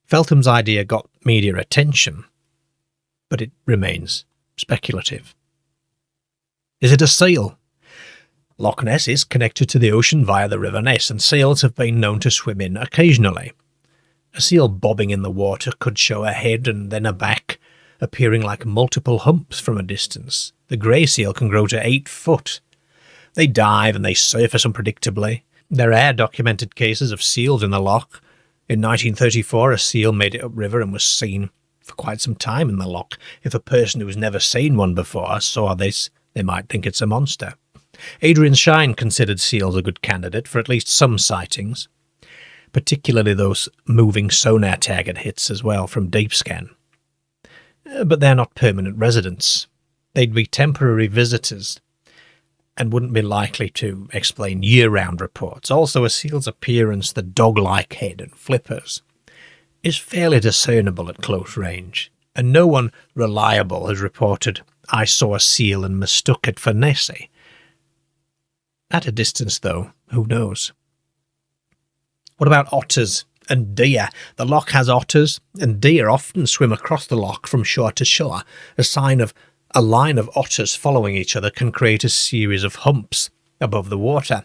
Feltham's idea got media attention, but it remains speculative. Is it a seal? Loch Ness is connected to the ocean via the River Ness, and seals have been known to swim in occasionally. A seal bobbing in the water could show a head and then a back, appearing like multiple humps from a distance. The grey seal can grow to 8 foot. They dive and they surface unpredictably. There are documented cases of seals in the loch. In 1934, a seal made it upriver and was seen for quite some time in the loch. If a person who's never seen one before saw this, they might think it's a monster. Adrian Shine considered seals a good candidate for at least some sightings, particularly those moving sonar target hits as well from deep scan. But they're not permanent residents. They'd be temporary visitors and wouldn't be likely to explain year-round reports. Also, a seal's appearance, the dog-like head and flippers, is fairly discernible at close range, and no one reliable has reported, "I saw a seal and mistook it for Nessie." At a distance, though, who knows? What about otters and deer? The loch has otters, and deer often swim across the loch from shore to shore. A line of otters following each other can create a series of humps above the water.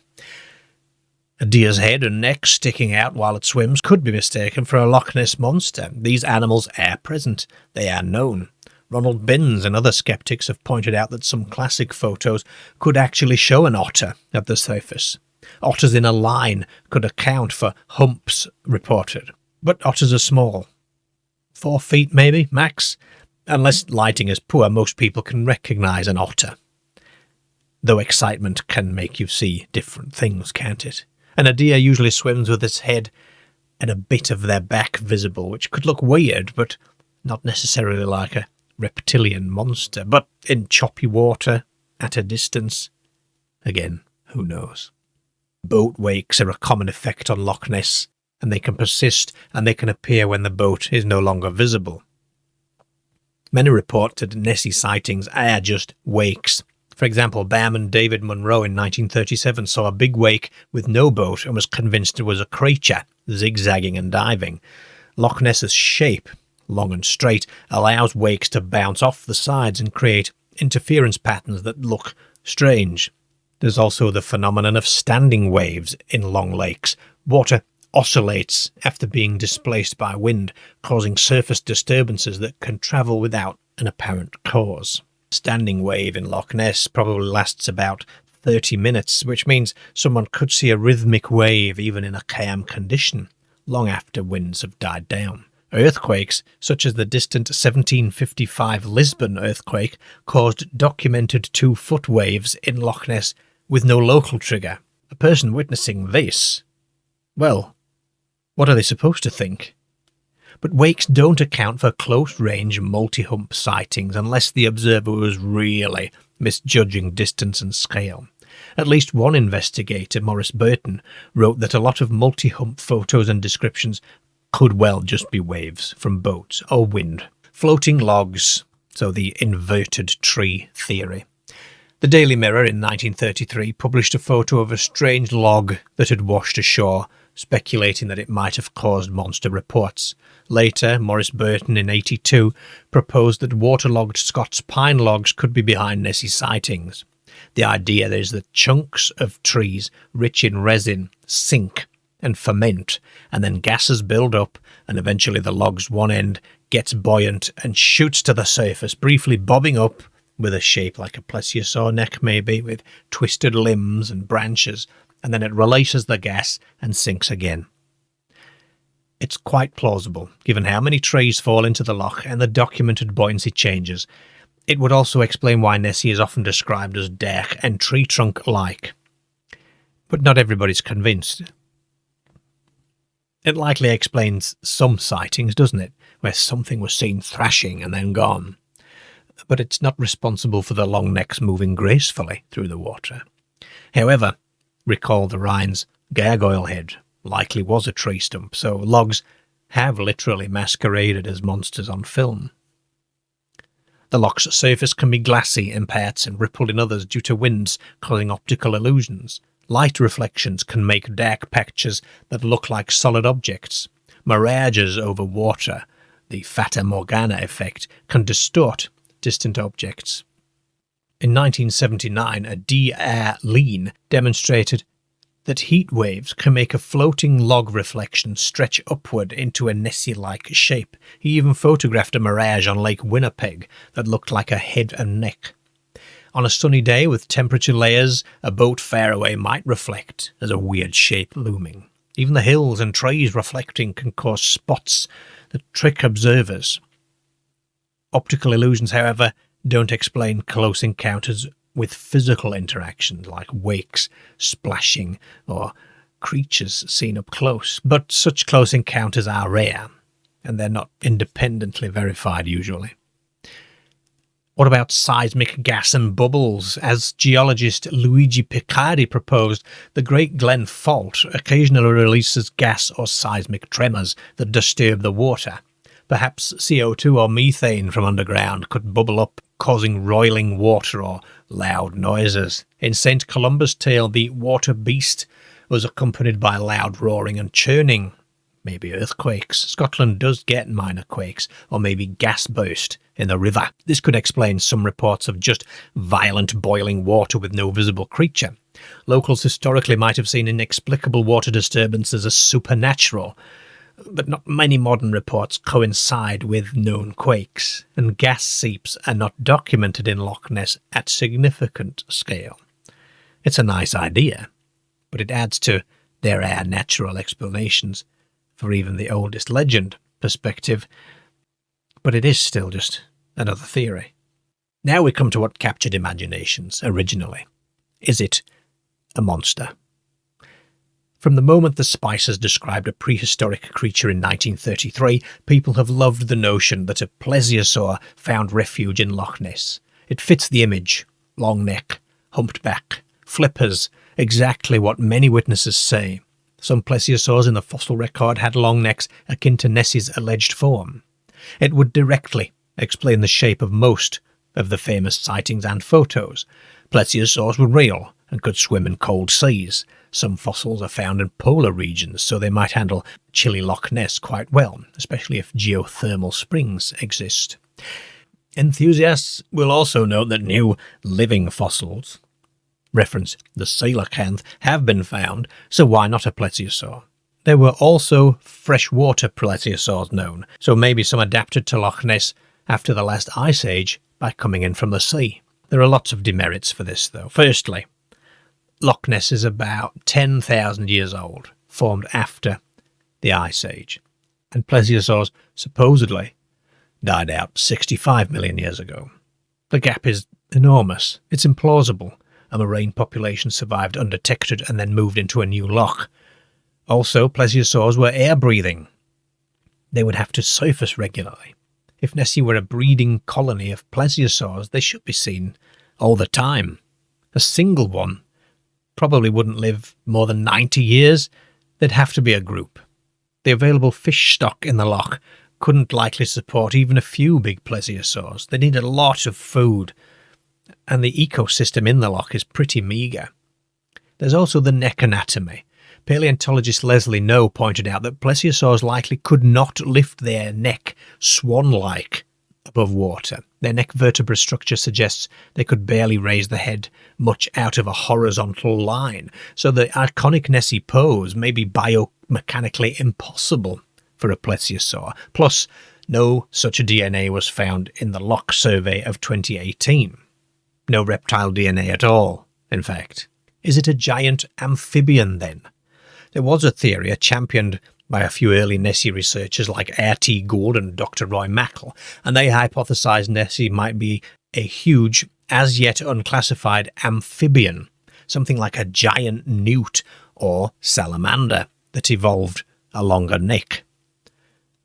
A deer's head and neck sticking out while it swims could be mistaken for a Loch Ness Monster. These animals are present. They are known. Ronald Binns and other sceptics have pointed out that some classic photos could actually show an otter at the surface. Otters in a line could account for humps reported. But otters are small. 4 feet maybe, max. Unless lighting is poor, most people can recognise an otter. Though excitement can make you see different things, can't it? And a deer usually swims with its head and a bit of their back visible, which could look weird, but not necessarily like a reptilian monster. But in choppy water, at a distance, again, who knows? Boat wakes are a common effect on Loch Ness, and they can persist and they can appear when the boat is no longer visible. Many reported Nessie sightings are just wakes. For example, Barman David Munro in 1937 saw a big wake with no boat and was convinced it was a creature, zigzagging and diving. Loch Ness's shape, long and straight, allows wakes to bounce off the sides and create interference patterns that look strange. There's also the phenomenon of standing waves in long lakes. Water oscillates after being displaced by wind, causing surface disturbances that can travel without an apparent cause. Standing wave in Loch Ness probably lasts about 30 minutes, which means someone could see a rhythmic wave even in a calm condition, long after winds have died down. Earthquakes, such as the distant 1755 Lisbon earthquake, caused documented 2-foot waves in Loch Ness with no local trigger. A person witnessing this, well, what are they supposed to think? But wakes don't account for close-range multi-hump sightings unless the observer was really misjudging distance and scale. At least one investigator, Maurice Burton, wrote that a lot of multi-hump photos and descriptions could well just be waves from boats or wind. Floating logs, so the inverted tree theory. The Daily Mirror in 1933 published a photo of a strange log that had washed ashore, speculating that it might have caused monster reports. Later, Maurice Burton in 1982 proposed that waterlogged Scots pine logs could be behind Nessie sightings. The idea is that chunks of trees rich in resin sink and ferment, and then gases build up, and eventually the log's one end gets buoyant and shoots to the surface, briefly bobbing up with a shape like a plesiosaur neck maybe, with twisted limbs and branches, and then it releases the gas and sinks again. It's quite plausible, given how many trees fall into the loch and the documented buoyancy changes. It would also explain why Nessie is often described as dark and tree trunk-like. But not everybody's convinced. It likely explains some sightings, doesn't it, where something was seen thrashing and then gone. But it's not responsible for the long necks moving gracefully through the water. However, recall the Rhine's gargoyle head likely was a tree stump, so logs have literally masqueraded as monsters on film. The loch's surface can be glassy in parts and rippled in others due to winds causing optical illusions. Light reflections can make dark patches that look like solid objects. Mirages over water, the Fata Morgana effect, can distort distant objects. In 1979, a D.R. Lean demonstrated that heat waves can make a floating log reflection stretch upward into a Nessie-like shape. He even photographed a mirage on Lake Winnipeg that looked like a head and neck. On a sunny day with temperature layers, a boat far away might reflect as a weird shape looming. Even the hills and trees reflecting can cause spots that trick observers. Optical illusions, however, don't explain close encounters with physical interactions like wakes, splashing, or creatures seen up close. But such close encounters are rare, and they're not independently verified usually. What about seismic gas and bubbles? As geologist Luigi Picardi proposed, the Great Glen Fault occasionally releases gas or seismic tremors that disturb the water. Perhaps CO2 or methane from underground could bubble up, causing roiling water or loud noises. In St. Columba's tale, the water beast was accompanied by loud roaring and churning. Maybe earthquakes. Scotland does get minor quakes, or maybe gas burst in the river. This could explain some reports of just violent boiling water with no visible creature. Locals historically might have seen inexplicable water disturbances as supernatural, but not many modern reports coincide with known quakes, and gas seeps are not documented in Loch Ness at significant scale. It's a nice idea, but it adds to there are natural explanations for even the oldest legend perspective, but it is still just another theory. Now we come to what captured imaginations originally. Is it a monster? From the moment the Spicers described a prehistoric creature in 1933, people have loved the notion that a plesiosaur found refuge in Loch Ness. It fits the image: long neck, humped back, flippers, exactly what many witnesses say. Some plesiosaurs in the fossil record had long necks akin to Nessie's alleged form. It would directly explain the shape of most of the famous sightings and photos. Plesiosaurs were real and could swim in cold seas. Some fossils are found in polar regions, so they might handle chilly Loch Ness quite well, especially if geothermal springs exist. Enthusiasts will also note that new living fossils, reference the coelacanth, have been found, so why not a plesiosaur? There were also freshwater plesiosaurs known, so maybe some adapted to Loch Ness after the last ice age by coming in from the sea. There are lots of demerits for this, though. Firstly, Loch Ness is about 10,000 years old, formed after the Ice Age, and plesiosaurs supposedly died out 65 million years ago. The gap is enormous. It's implausible a marine population survived undetected and then moved into a new loch. Also, plesiosaurs were air-breathing. They would have to surface regularly. If Nessie were a breeding colony of plesiosaurs, they should be seen all the time. A single one probably wouldn't live more than 90 years. There'd have to be a group. The available fish stock in the loch couldn't likely support even a few big plesiosaurs. They needed a lot of food, and the ecosystem in the loch is pretty meagre. There's also the neck anatomy. Paleontologist Leslie Noe pointed out that plesiosaurs likely could not lift their neck swan-like above water. Their neck vertebra structure suggests they could barely raise the head much out of a horizontal line, so the iconic Nessie pose may be biomechanically impossible for a plesiosaur. Plus, no such DNA was found in the Loch survey of 2018. No reptile DNA at all, in fact. Is it a giant amphibian then? There was a theory championed by a few early Nessie researchers like R.T. Gould and Dr. Roy Mackle, and they hypothesized Nessie might be a huge, as yet unclassified amphibian, something like a giant newt or salamander that evolved a longer neck.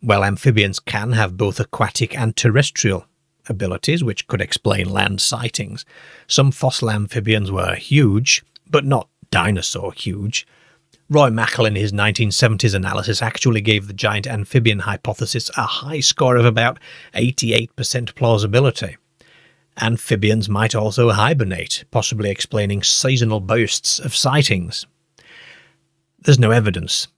Well, amphibians can have both aquatic and terrestrial abilities, which could explain land sightings. Some fossil amphibians were huge, but not dinosaur huge. Roy Mackle in his 1970s analysis actually gave the giant amphibian hypothesis a high score of about 88% plausibility. Amphibians might also hibernate, possibly explaining seasonal bursts of sightings. There's no evidence,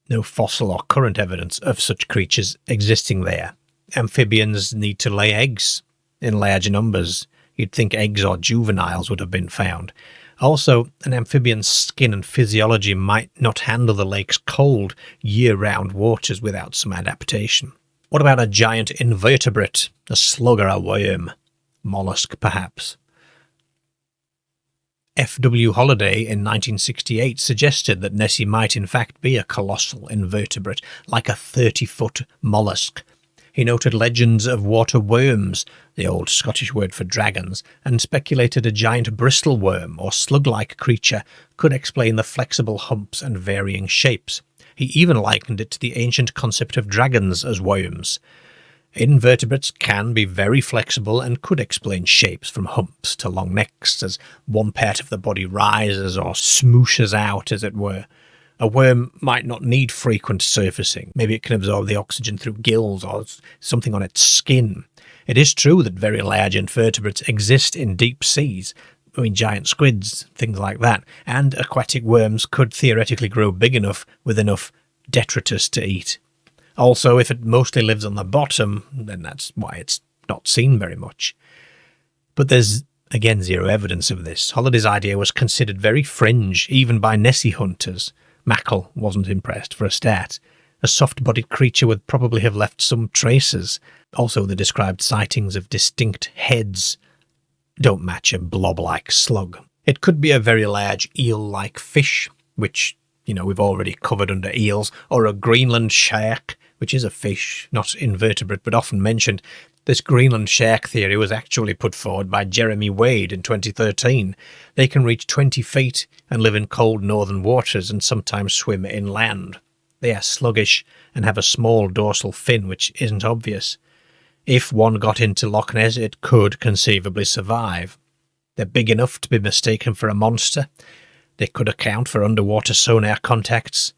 no fossil or current evidence of such creatures existing there. Amphibians need to lay eggs in large numbers. You'd think eggs or juveniles would have been found. Also, an amphibian's skin and physiology might not handle the lake's cold, year-round waters without some adaptation. What about a giant invertebrate, a slug or a worm? Mollusk, perhaps. F.W. Holliday in 1968 suggested that Nessie might in fact be a colossal invertebrate, like a 30-foot mollusk. He noted legends of water worms, the old Scottish word for dragons, and speculated a giant bristle worm or slug-like creature could explain the flexible humps and varying shapes. He even likened it to the ancient concept of dragons as worms. Invertebrates can be very flexible and could explain shapes from humps to long necks as one part of the body rises or smooshes out, as it were. A worm might not need frequent surfacing. Maybe it can absorb the oxygen through gills or something on its skin. It is true that very large invertebrates exist in deep seas. Giant squids, things like that. And aquatic worms could theoretically grow big enough with enough detritus to eat. Also, if it mostly lives on the bottom, then that's why it's not seen very much. But there's, again, zero evidence of this. Holliday's idea was considered very fringe, even by Nessie hunters. Mackle wasn't impressed, for a start. A soft-bodied creature would probably have left some traces. Also, the described sightings of distinct heads don't match a blob-like slug. It could be a very large eel-like fish, which, we've already covered under eels, or a Greenland shark, which is a fish, not invertebrate, but often mentioned. This Greenland shark theory was actually put forward by Jeremy Wade in 2013. They can reach 20 feet and live in cold northern waters and sometimes swim inland. They are sluggish and have a small dorsal fin, which isn't obvious. If one got into Loch Ness, it could conceivably survive. They're big enough to be mistaken for a monster. They could account for underwater sonar contacts,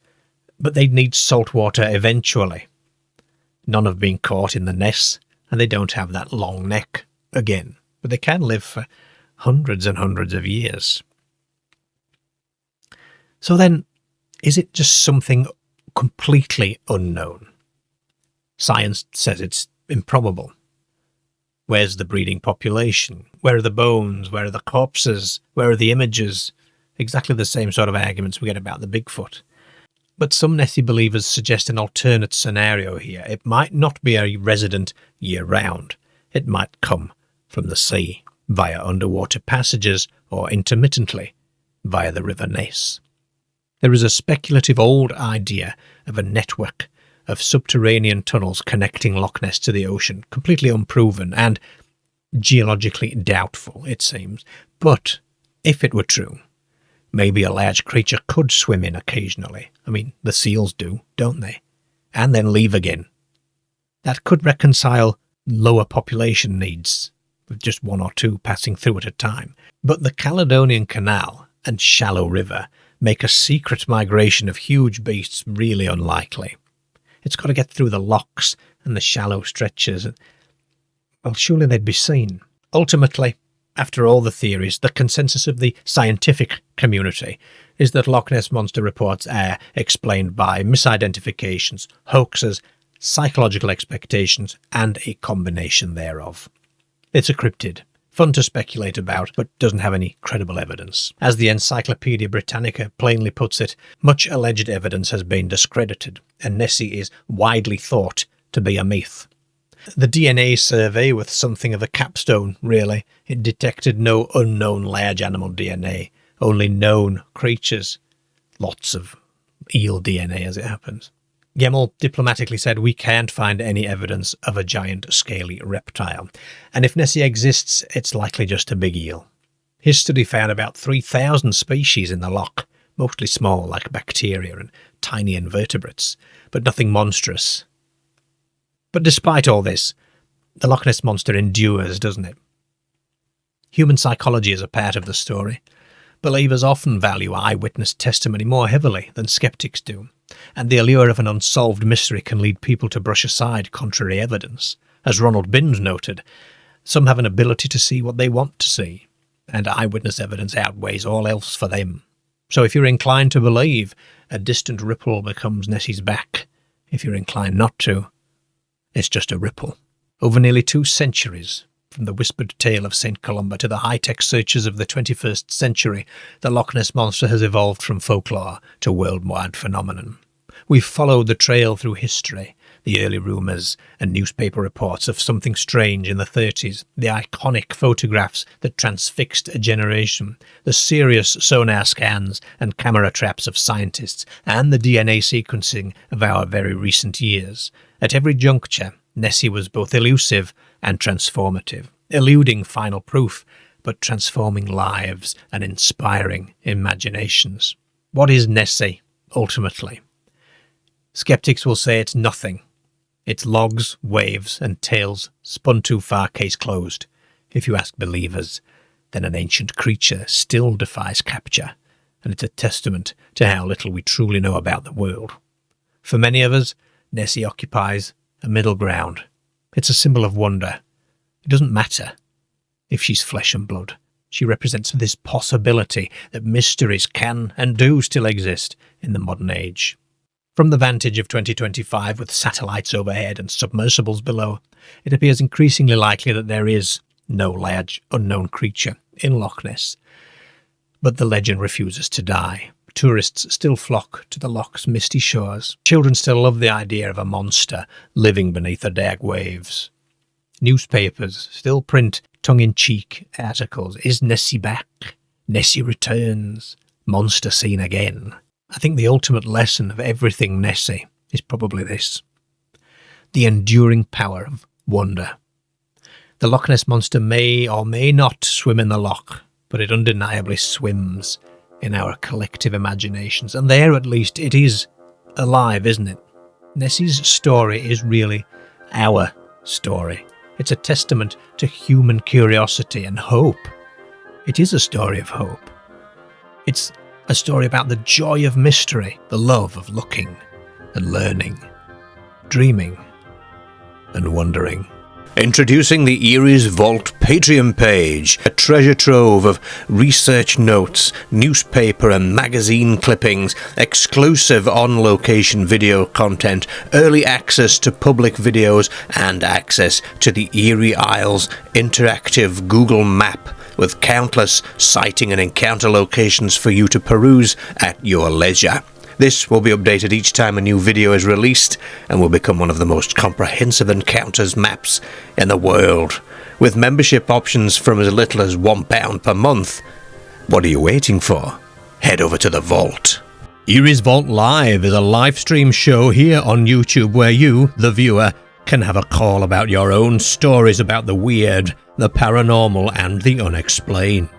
but they'd need salt water eventually. None have been caught in the Ness, and they don't have that long neck again, but they can live for hundreds and hundreds of years. So then, is it just something completely unknown? Science says it's improbable. Where's the breeding population? Where are the bones? Where are the corpses? Where are the images? Exactly the same sort of arguments we get about the Bigfoot. But some Nessie believers suggest an alternate scenario here. It might not be a resident year-round. It might come from the sea, via underwater passages, or intermittently, via the River Ness. There is a speculative old idea of a network of subterranean tunnels connecting Loch Ness to the ocean, completely unproven and geologically doubtful, it seems. But if it were true, maybe a large creature could swim in occasionally. The seals do, don't they? And then leave again. That could reconcile lower population needs, with just one or two passing through at a time. But the Caledonian Canal and shallow river make a secret migration of huge beasts really unlikely. It's got to get through the lochs and the shallow stretches. Well, surely they'd be seen. Ultimately, after all the theories, the consensus of the scientific community is that Loch Ness Monster reports are explained by misidentifications, hoaxes, psychological expectations, and a combination thereof. It's a cryptid, fun to speculate about, but doesn't have any credible evidence. As the Encyclopaedia Britannica plainly puts it, much alleged evidence has been discredited, and Nessie is widely thought to be a myth. The DNA survey was something of a capstone, really. It detected no unknown large animal DNA, only known creatures. Lots of eel DNA, as it happens. Gemmell diplomatically said, "We can't find any evidence of a giant scaly reptile. And if Nessie exists, it's likely just a big eel." His study found about 3,000 species in the loch, mostly small like bacteria and tiny invertebrates, but nothing monstrous. But despite all this, the Loch Ness Monster endures, doesn't it? Human psychology is a part of the story. Believers often value eyewitness testimony more heavily than skeptics do, and the allure of an unsolved mystery can lead people to brush aside contrary evidence. As Ronald Binns noted, some have an ability to see what they want to see, and eyewitness evidence outweighs all else for them. So if you're inclined to believe, a distant ripple becomes Nessie's back. If you're inclined not to, it's just a ripple. Over nearly 2 centuries, from the whispered tale of St. Columba to the high-tech searches of the 21st century, the Loch Ness Monster has evolved from folklore to worldwide phenomenon. We've followed the trail through history, the early rumours and newspaper reports of something strange in the 30s, the iconic photographs that transfixed a generation, the serious sonar scans and camera traps of scientists, and the DNA sequencing of our very recent years. At every juncture, Nessie was both elusive and transformative, eluding final proof, but transforming lives and inspiring imaginations. What is Nessie, ultimately? Skeptics will say it's nothing. It's logs, waves, and tales spun too far, case closed. If you ask believers, then an ancient creature still defies capture, and it's a testament to how little we truly know about the world. For many of us, Nessie occupies a middle ground. It's a symbol of wonder. It doesn't matter if she's flesh and blood. She represents this possibility that mysteries can and do still exist in the modern age. From the vantage of 2025, with satellites overhead and submersibles below, it appears increasingly likely that there is no large, unknown creature in Loch Ness. But the legend refuses to die. Tourists still flock to the loch's misty shores. Children still love the idea of a monster living beneath the dark waves. Newspapers still print tongue-in-cheek articles. Is Nessie back? Nessie returns. Monster seen again. I think the ultimate lesson of everything Nessie is probably this: the enduring power of wonder. The Loch Ness Monster may or may not swim in the loch, but it undeniably swims in our collective imaginations, and there at least it is alive, isn't it? Nessie's story is really our story. It's a testament to human curiosity and hope. It is a story of hope. It's a story about the joy of mystery, the love of looking and learning, dreaming and wondering. Introducing the Eeries Vault Patreon page, a treasure trove of research notes, newspaper and magazine clippings, exclusive on-location video content, early access to public videos, and access to the Eerie Isles interactive Google map with countless sighting and encounter locations for you to peruse at your leisure. This will be updated each time a new video is released and will become one of the most comprehensive encounters maps in the world. With membership options from as little as £1 per month, what are you waiting for? Head over to the Vault. Eerie's Vault Live is a live stream show here on YouTube where you, the viewer, can have a call about your own stories about the weird, the paranormal and the unexplained.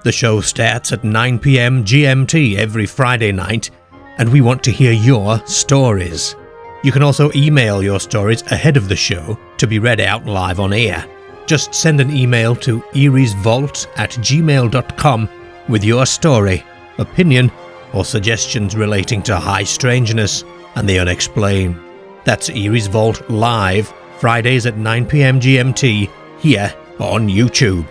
The show starts at 9 PM GMT every Friday night, and we want to hear your stories. You can also email your stories ahead of the show to be read out live on air. Just send an email to eeriesvault@gmail.com with your story opinion, or suggestions relating to high strangeness and the unexplained. That's Eerie's Vault live, Fridays at 9 p.m. GMT, here on YouTube.